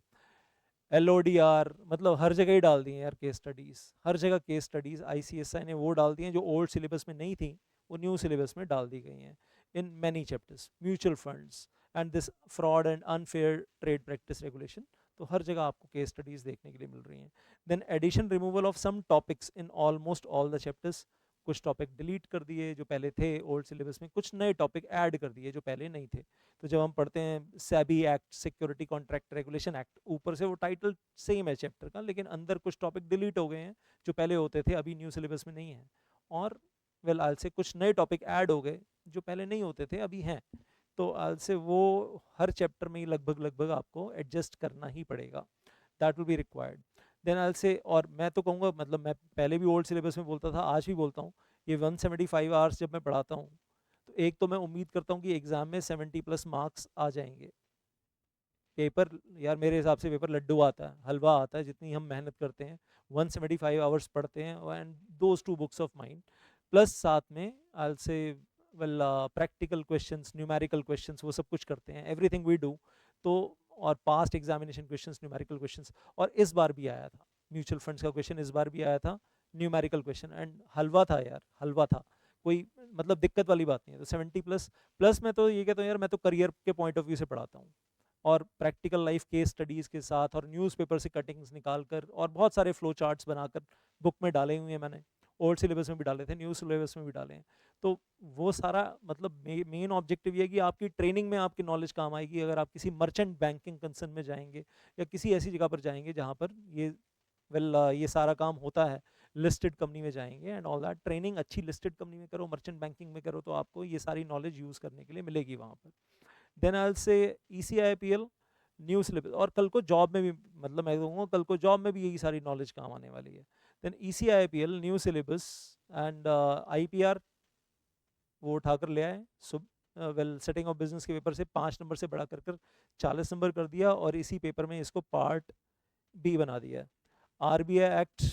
LODR, मतलब हर जगह ही डाल दिए यार केस स्टडीज, हर जगह केस स्टडीज ICSI ने वो डाल दी हैं जो ओल्ड सिलेबस में नहीं थी, वो न्यू सिलेबस में डाल दी गई हैं in many chapters. Mutual funds and this fraud and unfair trade practice regulation, तो हर जगह आपको केस स्टडीज देखने के लिए मिल रही हैं। Then addition removal of some topics in almost all the chapters, कुछ टॉपिक डिलीट कर दिए जो पहले थे ओल्ड सिलेबस में, कुछ नए टॉपिक ऐड कर दिए जो पहले नहीं थे। तो जब हम पढ़ते हैं SEBI act, security contract regulation act, ऊपर से वो टाइटल सेम है चैप्टर का, लेकिन अंदर कुछ टॉपिक डिलीट हो गए हैं जो पहले होते थे, अभी न्यू सिलेबस में नहीं है, और वेल आल से कुछ नए टॉपिक ऐड हो गए जो पहले नहीं होते थे अभी हैं, तो आल से वो हर चैप्टर में ही लगभग लगभग आपको एडजस्ट करना ही पड़ेगा, that will be required. Then I say, और मैं तो कहूँगा, मतलब मैं पहले भी ओल्ड सिलेबस में बोलता था, आज भी बोलता हूँ, ये 175 आवर्स जब मैं पढ़ाता हूँ, तो एक तो मैं उम्मीद करता हूँ कि एग्जाम में 70+ मार्क्स आ जाएंगे। पेपर यार मेरे हिसाब से पेपर लड्डू आता है, हलवा आता है, जितनी हम मेहनत करते हैं, 175 आवर्स पढ़ते हैं, and those 2 books of mind, plus साथ में आई से well practical questions, numerical questions, वो सब कुछ करते हैं, एवरीथिंग वी डू, तो और past examination questions, numerical questions, और इस बार भी आया था म्यूचुअल फंड्स का क्वेश्चन, इस बार भी आया था न्यूमेरिकल क्वेश्चन, एंड हलवा था यार, हलवा था, कोई मतलब दिक्कत वाली बात नहीं है। तो 70+ प्लस मैं तो ये कहता हूँ यार, मैं तो करियर के पॉइंट ऑफ व्यू से पढ़ाता हूँ, और प्रैक्टिकल लाइफ केस स्टडीज़ के साथ, और न्यूज़पेपर से कटिंग्स निकाल कर, और बहुत सारे फ्लो चार्ट्स बनाकर बुक में डाले हुए हैं मैंने, ओल्ड सिलेबस में भी डाले थे, न्यू सिलेबस में भी डाले हैं। तो वो सारा मतलब मेन ऑब्जेक्टिव ये है कि आपकी ट्रेनिंग में आपकी नॉलेज काम आएगी, अगर आप किसी मर्चेंट बैंकिंग कंसर्न में जाएंगे या किसी ऐसी जगह पर जाएंगे जहाँ पर ये ये सारा काम होता है, लिस्टेड कंपनी में जाएंगे एंड ऑल दैट। ट्रेनिंग अच्छी लिस्टेड कंपनी में करो, मर्चेंट बैंकिंग में करो, तो आपको ये सारी नॉलेज यूज़ करने के लिए मिलेगी वहाँ पर। Then I will say ECIPL new syllabus, और कल को जॉब में भी, मतलब मैं कहूँगा कल को जॉब में भी यही सारी नॉलेज काम आने वाली है। Then ECIPL new syllabus and IPR वो उठाकर ले आए। So well setting of business के पेपर से 5 नंबर से बढ़ा कर 40 नंबर कर दिया, और इसी पेपर में इसको पार्ट B बना दिया। RBI एक्ट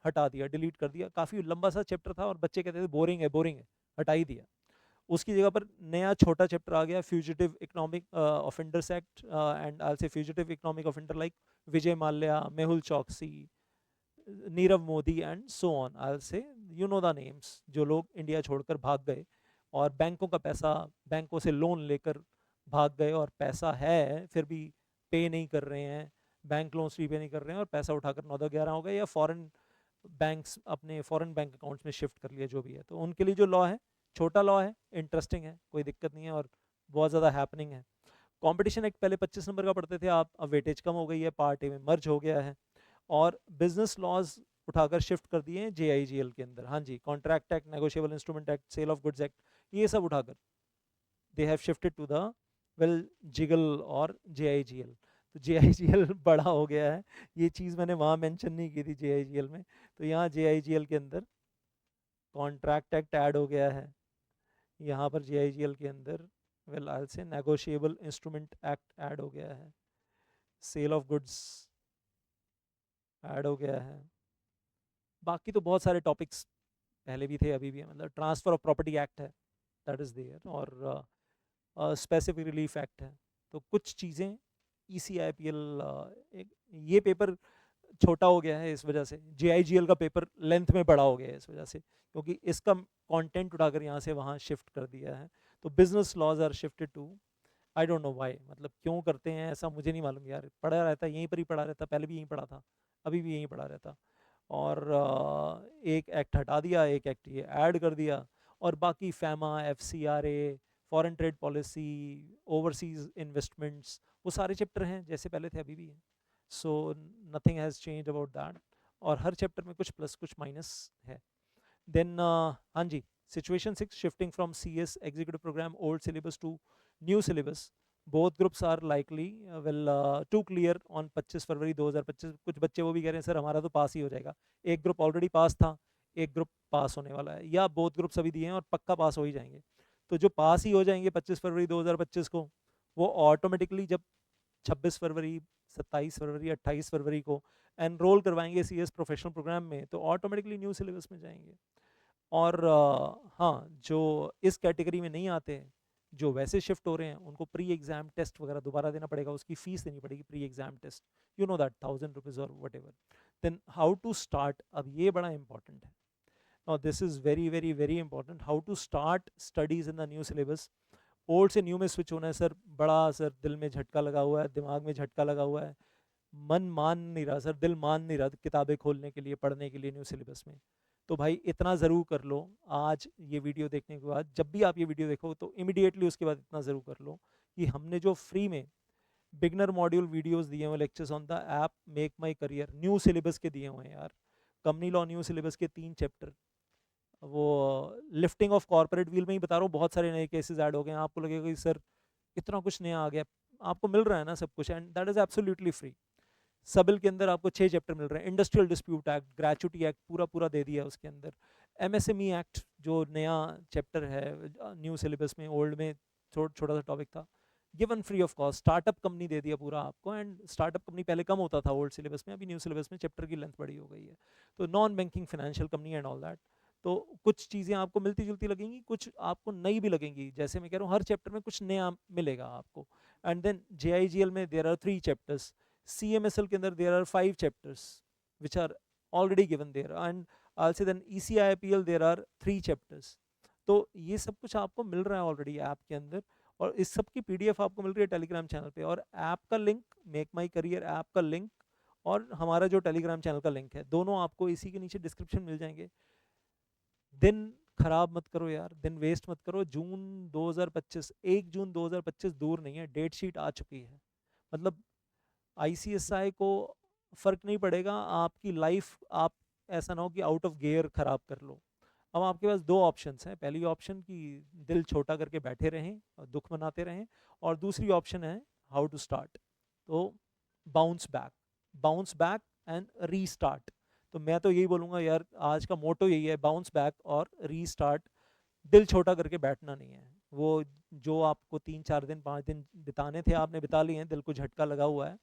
हटा दिया, डिलीट कर दिया। काफ़ी लंबा सा चैप्टर था और बच्चे कहते थे बोरिंग है बोरिंग है, हटा ही दिया। उसकी जगह पर नया छोटा चैप्टर आ गया, fugitive economic offenders act and I say fugitive economic offender like Vijay Mallya, Mehul Choksi, Nirav Modi and so on. I say you know the names, जो लोग इंडिया छोड़कर भाग गए और बैंकों का पैसा, बैंकों से लोन लेकर भाग गए, और पैसा है फिर भी पे नहीं कर रहे हैं, बैंक लोन्स भी पे नहीं कर रहे हैं, और पैसा उठाकर 9-10-11 हो गए, या फॉरेन बैंक्स अपने फॉरेन बैंक अकाउंट्स में शिफ्ट कर लिया, जो भी है। तो उनके लिए जो लॉ है, छोटा लॉ है, इंटरेस्टिंग है, कोई दिक्कत नहीं है, और बहुत ज़्यादा हैपनिंग है। कंपटीशन एक्ट पहले 25 नंबर का पढ़ते थे आप, अब वेटेज कम हो गई है, पार्ट ए में मर्ज हो गया है, और बिजनेस लॉज उठाकर शिफ्ट कर दिए हैं JIGL के अंदर। हाँ जी, contract act, negotiable instrument act, sale of goods act, ये सब उठाकर they have shifted to the well JIGL और JIGL। तो JIGL बड़ा हो गया है, ये चीज़ मैंने वहाँ मेंशन नहीं की थी JIGL में, तो यहाँ JIGL के अंदर कॉन्ट्रैक्ट एक्ट ऐड हो गया है, यहाँ पर JIGL के अंदर वेल आई से नेगोशिएबल इंस्ट्रूमेंट एक्ट ऐड हो गया है, सेल ऑफ गुड्स ऐड हो गया है। बाकी तो बहुत सारे टॉपिक्स पहले भी थे, अभी भी है, मतलब ट्रांसफर ऑफ प्रॉपर्टी एक्ट है, दैट इज़ देयर, और स्पेसिफिक रिलीफ एक्ट है। तो कुछ चीज़ें ECIPL, ये पेपर छोटा हो गया है इस वजह से, JIGL का पेपर लेंथ में बड़ा हो गया है इस वजह से, क्योंकि इसका कंटेंट उठाकर यहाँ से वहाँ शिफ्ट कर दिया है। तो business laws are shifted to, I don't know why, मतलब क्यों करते हैं ऐसा, मुझे नहीं मालूम यार। पढ़ा रहता, यहीं पर ही पढ़ा रहता, पहले भी यहीं पढ़ा था, अभी भी यहीं पढ़ा रहता, और एक एक्ट हटा दिया, एक एक्ट ये ऐड कर दिया, और बाकी FEMA, FCRA, foreign trade policy, overseas investments, वो सारे चैप्टर हैं जैसे पहले थे, अभी भी हैं। So nothing has change about that, और हर चैप्टर में कुछ प्लस कुछ माइनस है। देन हाँ जी, situation 6, shifting from CS executive programme old syllabus to new syllabus, both groups are likely well to clear on 25 February 2025। कुछ बच्चे वो भी कह रहे हैं सर हमारा तो पास ही हो जाएगा, एक ग्रुप ऑलरेडी पास था, एक ग्रुप पास होने वाला है, या बोथ ग्रुप्स अभी दिए हैं और पक्का पास हो ही जाएंगे। तो जो पास ही हो जाएंगे 25 फरवरी 2025 को, वो ऑटोमेटिकली जब 26 फरवरी, 27 फरवरी, 28 फरवरी को एनरोल करवाएंगे CS प्रोफेशनल प्रोग्राम में, तो ऑटोमेटिकली न्यू सिलेबस में जाएंगे। और हाँ, जो इस कैटेगरी में नहीं आते हैं, जो वैसे शिफ्ट हो रहे हैं, उनको प्री एग्जाम टेस्ट वगैरह दोबारा देना पड़ेगा, उसकी फीस देनी पड़ेगी, pre exam test, you know that, 1000 rupees और whatever. Then how to start, अब ये बड़ा इंपॉर्टेंट है। Now this is very very very important, how to start studies in the new syllabus। Old से new में switch होना है sir, बड़ा सर दिल में झटका लगा हुआ है, दिमाग में झटका लगा हुआ है, मन मान नहीं रहा सर, दिल मान नहीं रहा किताबें खोलने के लिए, पढ़ने के लिए न्यू सिलेबस में। तो भाई इतना ज़रूर कर लो, आज ये वीडियो देखने के बाद, जब भी आप ये वीडियो देखो तो इमिडिएटली उसके बाद इतना ज़रूर कर लो कि हमने जो फ्री में बिगनर मॉड्यूल वीडियोस दिए हुए, lectures on the app make My career, new syllabus के दिए हुए हैं यार। कंपनी लॉ न्यू सिलेबस के 3 चैप्टर, वो लिफ्टिंग ऑफ कॉर्पोरेट व्हील में ही बता रहा हूँ, बहुत सारे नए केसेस ऐड हो गए हैं। आपको लगेगा कि सर इतना कुछ नया आ गया, आपको मिल रहा है ना सब कुछ, and that is absolutely free. सबिल के अंदर आपको 6 चैप्टर मिल रहे हैं, industrial dispute act, gratuity act पूरा पूरा दे दिया उसके अंदर, MSME एक्ट जो नया चैप्टर है न्यू सिलेबस में, ओल्ड में छोटा सा टॉपिक था, given free of cost. Startup company दे दिया पूरा आपको, एंड स्टार्टअप कंपनी पहले कम होता था ओल्ड सिलेबस में, अभी न्यू सिलेबस में चैप्टर की लेंथ बड़ी हो गई है। तो non banking financial company and all that, तो कुछ चीज़ें आपको मिलती जुलती लगेंगी, कुछ आपको नई भी लगेंगी, जैसे मैं कह रहा हूँ हर चैप्टर में कुछ नया मिलेगा आपको। एंड देन JIGL में देयर आर 3 चैप्टर्स, CMSL के अंदर there are 5 chapters which are already given there, and also then ECIPL there are 3 chapters. तो ये सब कुछ आपको मिल रहा है ऑलरेडी ऐप के अंदर, और इस सब की PDF आपको मिल रही है टेलीग्राम चैनल पे, और ऐप का link, make My Career app का लिंक और हमारा जो टेलीग्राम चैनल का लिंक है, दोनों आपको इसी के नीचे डिस्क्रिप्शन मिल जाएंगे। दिन खराब मत करो यार, दिन वेस्ट मत करो। जून 2025, 1 जून 2025 दूर नहीं है, डेट शीट आ चुकी है। मतलब ICSI को फर्क नहीं पड़ेगा, आपकी लाइफ आप ऐसा ना हो कि आउट ऑफ गियर खराब कर लो। अब आपके पास दो ऑप्शंस हैं, पहली ऑप्शन कि दिल छोटा करके बैठे रहें और दुख मनाते रहें, और दूसरी ऑप्शन है हाउ टू स्टार्ट। तो bounce back, bounce back and restart. तो मैं तो यही बोलूँगा यार, आज का मोटो यही है, बाउंस बैक और रीस्टार्ट। दिल छोटा करके बैठना नहीं है। वो जो आपको 3-4 दिन 5 दिन बिताने थे आपने बिता लिए हैं, दिल को झटका लगा हुआ है,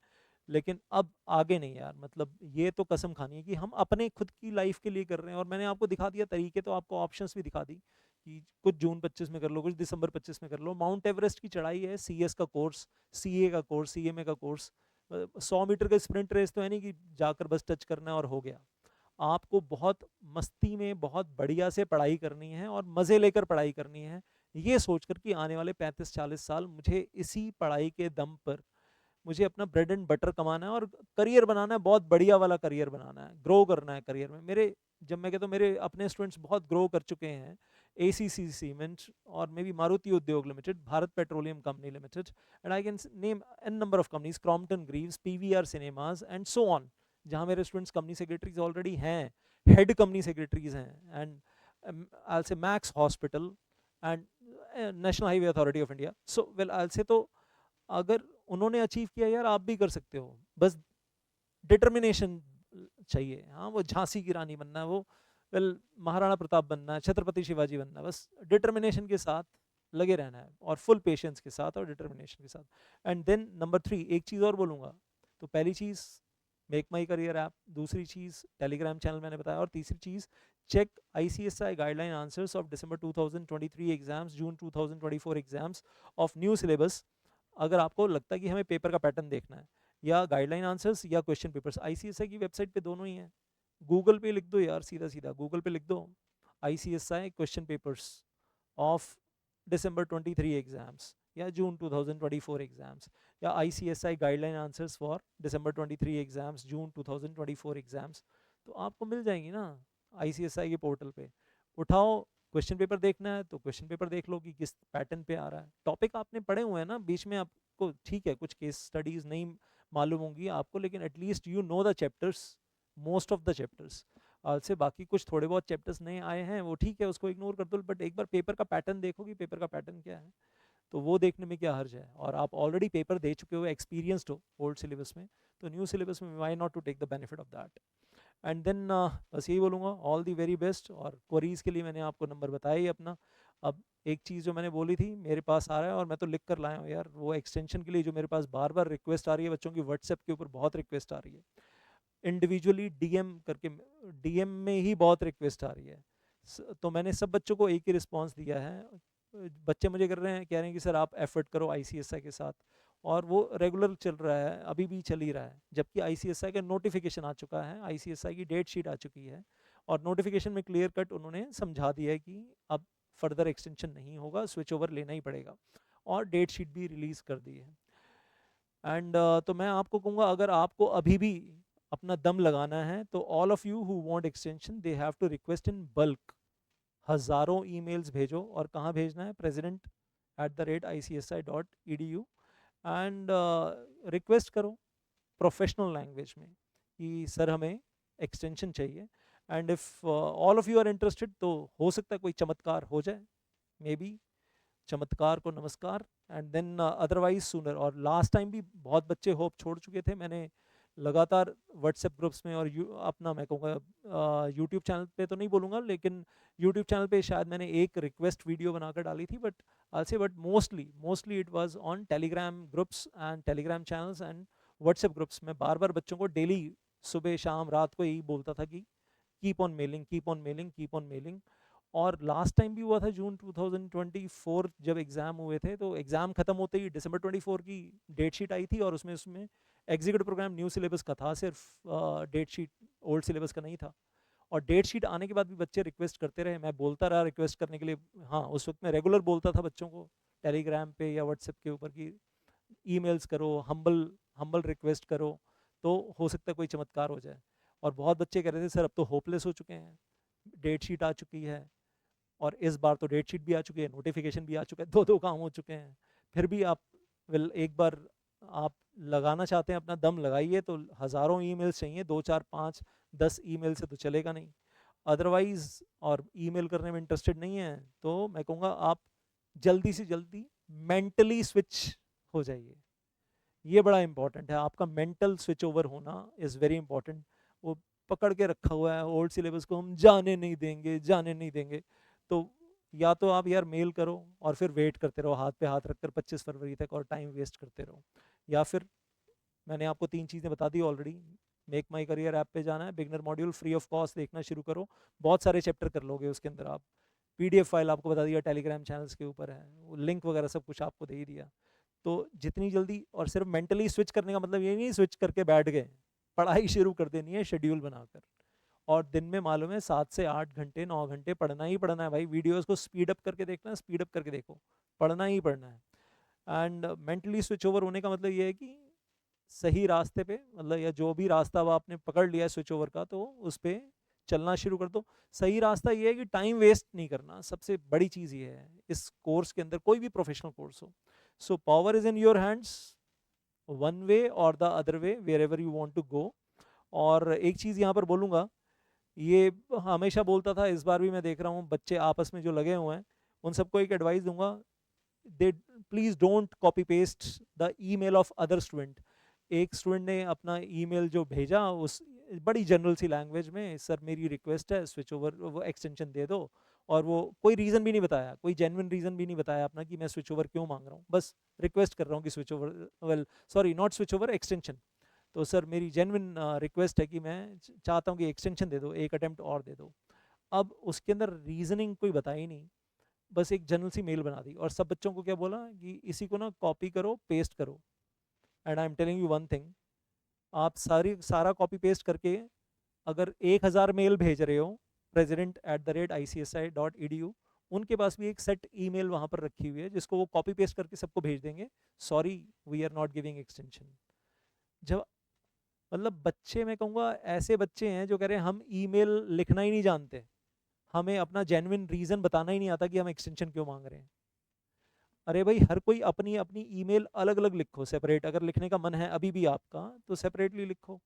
लेकिन अब आगे नहीं यार। मतलब ये तो कसम खानी है कि हम अपने खुद की लाइफ के लिए कर रहे हैं। और मैंने आपको दिखा दिया तरीके, तो आपको ऑप्शंस भी दिखा दी कि कुछ जून 25 में कर लो, कुछ दिसंबर 25 में कर लो। माउंट एवरेस्ट की चढ़ाई है, सीएस का कोर्स, सीए का कोर्स, सीएमए का कोर्स। 100 मीटर का स्प्रिंट रेस तो है नहीं कि जाकर बस टच करना है और हो गया। आपको बहुत मस्ती में बहुत बढ़िया से पढ़ाई करनी है और मज़े लेकर पढ़ाई करनी है, ये सोचकर कि आने वाले 35-40 साल मुझे इसी पढ़ाई के दम पर मुझे अपना ब्रेड एंड बटर कमाना है और करियर बनाना है, बहुत बढ़िया वाला करियर बनाना है, ग्रो करना है करियर में। मेरे, जब मैं कहता हूँ मेरे अपने स्टूडेंट्स बहुत ग्रो कर चुके हैं, एसीसी सीमेंट और मे be Maruti Udyog limited, Bharat petroleum company limited, and I can name an number of companies, Crompton Greaves, PVR cinemas and so on, जहाँ मेरे स्टूडेंट्स कंपनी सेक्रेटरीज ऑलरेडी हैं, हेड कंपनी सेक्रेटरीज हैं, and I say Max hospital and National Highway Authority of India. So well I say, तो अगर उन्होंने achieve किया यार, आप भी कर सकते हो। बस डिटर्मिनेशन चाहिए। हाँ, वो झांसी की रानी बनना है, वो वेल महाराणा प्रताप बनना है, छत्रपति शिवाजी बनना है, बस डिटर्मिनेशन के साथ लगे रहना है और फुल पेशेंस के साथ और डिटर्मिनेशन के साथ। एंड देन नंबर 3, एक चीज़ और बोलूँगा, तो पहली चीज़ मेक माई करियर ऐप, दूसरी चीज़ टेलीग्राम चैनल मैंने बताया, और तीसरी चीज़ check ICSI guideline answers of December 2023 exams, June 2024 exams of new syllabus. अगर आपको लगता है कि हमें पेपर का पैटर्न देखना है, या गाइडलाइन आंसर्स या क्वेश्चन पेपर्स, ICSI की वेबसाइट पे दोनों ही हैं। गूगल पे लिख दो यार, सीधा सीधा गूगल पे लिख दो ICSI question papers of December 23 exams या जून 2024 एग्जाम्स, या ICSI guideline answers for December 23 exams, June 2024 exams, तो आपको मिल जाएंगी ना ICSI के पोर्टल पे। उठाओ, क्वेश्चन पेपर देखना है तो क्वेश्चन पेपर देख लो कि किस पैटर्न पे आ रहा है। टॉपिक आपने पढ़े हुए हैं ना बीच में, आपको ठीक है कुछ केस स्टडीज नहीं मालूम होंगी आपको, लेकिन at least you know the chapters, most of the chapters. से बाकी कुछ थोड़े बहुत चैप्टर्स नए आए हैं वो ठीक है, उसको इग्नोर कर दो, बट एक बार पेपर का पैटर्न देखो कि पेपर का पैटर्न क्या है, तो वो देखने में क्या हर्ज है। और आप ऑलरेडी पेपर दे चुके हो, एक्सपीरियंस्ड हो ओल्ड सिलेबस में, तो न्यू सिलेबस में why not to take the benefit of that. And then बस यही बोलूँगा, ऑल दी वेरी बेस्ट। और क्वेरीज के लिए मैंने आपको नंबर बताया ही अपना। अब एक चीज़ जो मैंने बोली थी, मेरे पास आ रहा है और मैं तो लिख कर लाया हूँ यार, वो एक्सटेंशन के लिए जो मेरे पास बार बार रिक्वेस्ट आ रही है, बच्चों की व्हाट्सएप के ऊपर बहुत रिक्वेस्ट आ रही है, इंडिविजुअली डीएम करके, डीएम में ही बहुत रिक्वेस्ट आ रही है। तो मैंने सब बच्चों को एक ही रिस्पॉन्स दिया है। बच्चे मुझे कर रहे हैं, कह रहे हैं कि सर आप एफर्ट करो ICSI के साथ, और वो रेगुलर चल रहा है, अभी भी चल ही रहा है, जबकि ICSI का नोटिफिकेशन आ चुका है, ICSI की डेट शीट आ चुकी है, और नोटिफिकेशन में क्लियर कट उन्होंने समझा दिया है कि अब फर्दर एक्सटेंशन नहीं होगा, स्विच ओवर लेना ही पड़ेगा, और डेट शीट भी रिलीज़ कर दी है। एंड तो मैं आपको कहूँगा, अगर आपको अभी भी अपना दम लगाना है, तो all of you who want extension, they have to request in bulk. हज़ारों ईमेल्स भेजो, और कहाँ भेजना है, president@icsi.edu, एंड रिक्वेस्ट करो प्रोफेशनल लैंग्वेज में कि सर हमें एक्सटेंशन चाहिए। And if all of you are interested, तो हो सकता है कोई चमत्कार हो जाए, मे बी, चमत्कार को नमस्कार। एंड देन अदरवाइज सूनर, और लास्ट टाइम भी बहुत बच्चे होप छोड़ चुके थे, मैंने लगातार व्हाट्सएप ग्रुप्स में और अपना मैं कहूँगा यूट्यूब चैनल पे तो नहीं बोलूँगा, लेकिन यूट्यूब चैनल पे शायद मैंने एक रिक्वेस्ट वीडियो बनाकर डाली थी, बट आई से but mostly it was on Telegram groups and Telegram channels and WhatsApp groups में। बार बार बच्चों को डेली सुबह शाम रात को यही बोलता था कि keep on mailing, keep on mailing, keep on mailing. और लास्ट टाइम भी हुआ था जून 2024 जब एग्ज़ाम हुए थे, तो एग्ज़ाम ख़त्म होते ही दिसंबर 24 की डेट शीट आई थी, और उसमें एग्जीक्यूटिव प्रोग्राम न्यू सिलेबस का था सिर्फ, डेट शीट ओल्ड सिलेबस का नहीं था। और डेट शीट आने के बाद भी बच्चे रिक्वेस्ट करते रहे, मैं बोलता रहा रिक्वेस्ट करने के लिए। हाँ, उस वक्त मैं रेगुलर बोलता था बच्चों को टेलीग्राम पे या व्हाट्सएप के ऊपर कि ईमेल्स करो, हम्बल हम्बल रिक्वेस्ट करो, तो हो सकता है कोई चमत्कार हो जाए। और बहुत बच्चे कह रहे थे सर अब तो होपलेस हो चुके हैं, डेट शीट आ चुकी है, और इस बार तो डेट शीट भी आ चुकी है, नोटिफिकेशन भी आ चुका है, दो काम हो चुके हैं, फिर भी आप एक बार आप लगाना चाहते हैं अपना दम लगाइए, तो हज़ारों ईमेल्स चाहिए, 2 4 5 10 ईमेल से तो चलेगा नहीं। अदरवाइज और ईमेल करने में इंटरेस्टेड नहीं है तो मैं कहूँगा आप जल्दी से जल्दी मेंटली स्विच हो जाइए। ये बड़ा इंपॉर्टेंट है, आपका मेंटल स्विच ओवर होना इज़ वेरी इंपॉर्टेंट। वो पकड़ के रखा हुआ है ओल्ड सिलेबस को, हम जाने नहीं देंगे, जाने नहीं देंगे। तो या तो आप यार मेल करो और फिर वेट करते रहो हाथ पे हाथ रखकर 25 फरवरी तक और टाइम वेस्ट करते रहो, या फिर मैंने आपको 3 चीज़ें बता दी already. Make My Career app पे जाना है, beginner module free of cost देखना शुरू करो, बहुत सारे चैप्टर कर लोगे उसके अंदर आप। पीडीएफ फाइल आपको बता दिया टेलीग्राम चैनल्स के ऊपर है, वो लिंक वगैरह सब कुछ आपको दे ही दिया। तो जितनी जल्दी, और सिर्फ मेंटली स्विच करने का मतलब ये नहीं स्विच करके बैठ गए, पढ़ाई शुरू कर देनी है शेड्यूल बनाकर। और दिन में मालूम है 7 से 8 घंटे 9 घंटे पढ़ना ही पढ़ना है भाई। वीडियोस को स्पीड अप करके देखना है, स्पीड अप करके देखो, पढ़ना ही पढ़ना है। एंड मेंटली स्विच ओवर होने का मतलब ये है कि सही रास्ते पे, मतलब या जो भी रास्ता अब आपने पकड़ लिया है स्विच ओवर का, तो उस पर चलना शुरू कर दो। सही रास्ता ये है कि टाइम वेस्ट नहीं करना, सबसे बड़ी चीज़ ये है इस कोर्स के अंदर, कोई भी प्रोफेशनल कोर्स हो। So power is in your hands, one way और the other way, wherever you want to go. और एक चीज़ यहाँ पर बोलूँगा, ये हमेशा बोलता था, इस बार भी मैं देख रहा हूँ बच्चे आपस में जो लगे हुए हैं, उन सबको एक एडवाइस दूंगा, दे please don't copy paste the email of other student. एक स्टूडेंट ने अपना ईमेल जो भेजा उस बड़ी जनरल सी लैंग्वेज में, सर मेरी रिक्वेस्ट है स्विच ओवर वो एक्सटेंशन दे दो, और वो कोई रीज़न भी नहीं बताया, कोई जेन्युइन रीज़न भी नहीं बताया अपना कि मैं स्विच ओवर क्यों मांग रहा हूँ, बस रिक्वेस्ट कर रहा हूँ कि switch over, well sorry not switch over, extension. तो सर मेरी जेन्युइन रिक्वेस्ट है कि मैं चाहता हूँ कि एक्सटेंशन दे दो, एक अटेम्प्ट और दे दो। अब उसके अंदर रीजनिंग कोई बताई नहीं, बस एक जनरल सी मेल बना दी, और सब बच्चों को क्या बोला कि इसी को ना कॉपी करो पेस्ट करो। And I am telling you one thing, आप सारा कॉपी पेस्ट करके अगर 1000 मेल भेज रहे हो president@icsi.edu, उनके पास भी एक सेट ईमेल वहां पर रखी हुई है जिसको वो कॉपी पेस्ट करके सबको भेज देंगे, sorry we are not giving extension. जब मतलब बच्चे, मैं कहूँगा ऐसे बच्चे हैं जो कह रहे हैं हम ईमेल लिखना ही नहीं जानते, हमें अपना जेन्युइन रीज़न बताना ही नहीं आता कि हम एक्सटेंशन क्यों मांग रहे हैं। अरे भाई हर कोई अपनी अपनी ईमेल अलग अलग लिखो, सेपरेट, अगर लिखने का मन है अभी भी आपका तो सेपरेटली लिखो।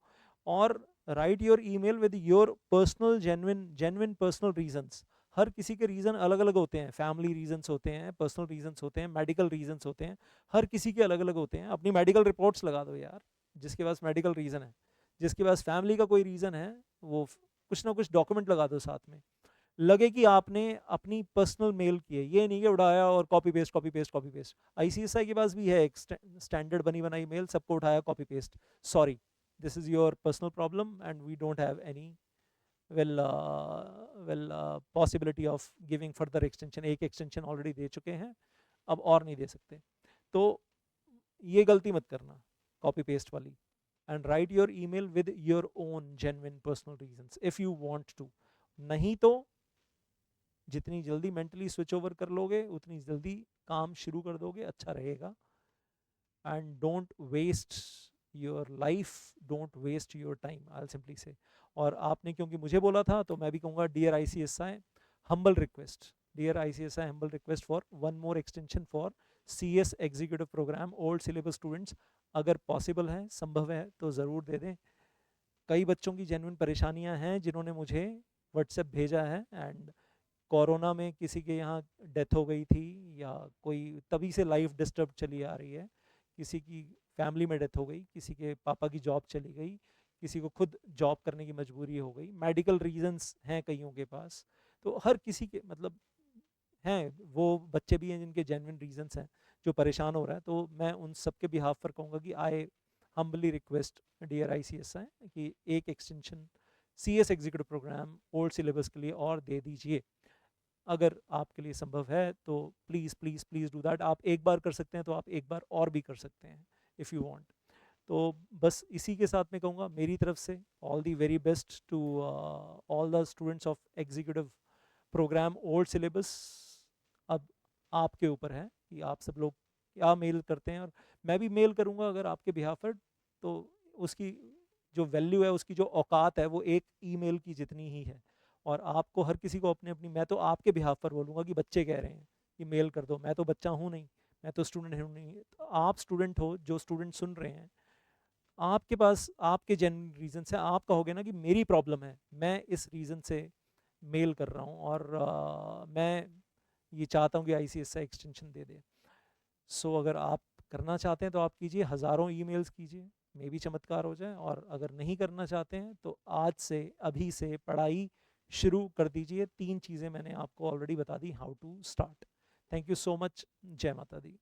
और write your email with your personal genuine genuine personal reasons. हर किसी के रीज़न अलग अलग होते हैं, फैमिली रीजंस होते हैं, पर्सनल रीजंस होते हैं, मेडिकल रीजंस होते हैं, हर किसी के अलग अलग होते हैं। अपनी मेडिकल रिपोर्ट्स लगा दो यार, जिसके पास मेडिकल रीज़न है, जिसके पास फैमिली का कोई रीज़न है, वो कुछ ना कुछ डॉक्यूमेंट लगा दो साथ में, लगे कि आपने अपनी पर्सनल मेल की है, ये नहीं कि उठाया और copy paste copy paste copy paste. ICSI के पास भी है एक स्टैंडर्ड बनी बनाई मेल, सबको उठाया copy paste, sorry this is your personal problem and we don't have any well well possibility of giving further extension, एक एक्सटेंशन ऑलरेडी दे चुके हैं, अब और नहीं दे सकते। तो ये गलती मत करना कॉपी पेस्ट वाली, and write your email with your own genuine personal reasons if you want to. नहीं तो जितनी जल्दी मेंटली स्विच ओवर कर लोगे उतनी जल्दी काम शुरू कर दोगे, अच्छा रहेगा। And don't waste your life, don't waste your time, I simply say. और आपने क्योंकि मुझे बोला था तो मैं भी कहूँगा, dear ICSI, humble request, dear ICSI, humble request for one more extension for CS executive programme old syllabus students. अगर पॉसिबल है, संभव है तो ज़रूर दे दें। कई बच्चों की जेन्युइन परेशानियां हैं जिन्होंने मुझे व्हाट्सएप भेजा है, एंड कोरोना में किसी के यहाँ डेथ हो गई थी, या कोई तभी से लाइफ डिस्टर्ब चली आ रही है, किसी की फैमिली में डेथ हो गई, किसी के पापा की जॉब चली गई, किसी को खुद जॉब करने की मजबूरी हो गई, मेडिकल रीजंस हैं कईयों के पास। तो हर किसी के मतलब हैं, वो बच्चे भी हैं जिनके जेन्युइन रीजंस हैं जो परेशान हो रहा है। तो मैं उन सब के बिहाफ पर कहूँगा कि I humbly request dear ICSI कि एक extension CS executive programme old syllabus के लिए और दे दीजिए। अगर आपके लिए संभव है तो please please please do that. आप एक बार कर सकते हैं तो आप एक बार और भी कर सकते हैं इफ़ यू वांट। तो बस इसी के साथ मैं कहूँगा मेरी तरफ से all the very best to all the students of executive programme old syllabus. अब आपके ऊपर है कि आप सब लोग क्या मेल करते हैं, और मैं भी मेल करूँगा अगर आपके बिहाफ पर, तो उसकी जो वैल्यू है, उसकी जो औकात है, वो एक ईमेल की जितनी ही है। और आपको हर किसी को अपने अपनी, मैं तो आपके बिहाफ पर बोलूँगा कि बच्चे कह रहे हैं कि मेल कर दो, मैं तो बच्चा हूँ नहीं, मैं तो स्टूडेंट हूँ नहीं, तो आप स्टूडेंट हो, जो स्टूडेंट सुन रहे हैं, आपके पास आपके जेन्युइन रीज़न से आप कहोगे ना कि मेरी प्रॉब्लम है, मैं इस रीज़न से मेल कर रहा हूँ और मैं ये चाहता हूँ कि आईसीएसआई एक्सटेंशन दे दे। सो अगर आप करना चाहते हैं तो आप कीजिए, हज़ारों ईमेल्स कीजिए, मे भी चमत्कार हो जाए। और अगर नहीं करना चाहते हैं तो आज से, अभी से पढ़ाई शुरू कर दीजिए। 3 चीज़ें मैंने आपको ऑलरेडी बता दी, how to start. Thank you so much. Jai Mata the.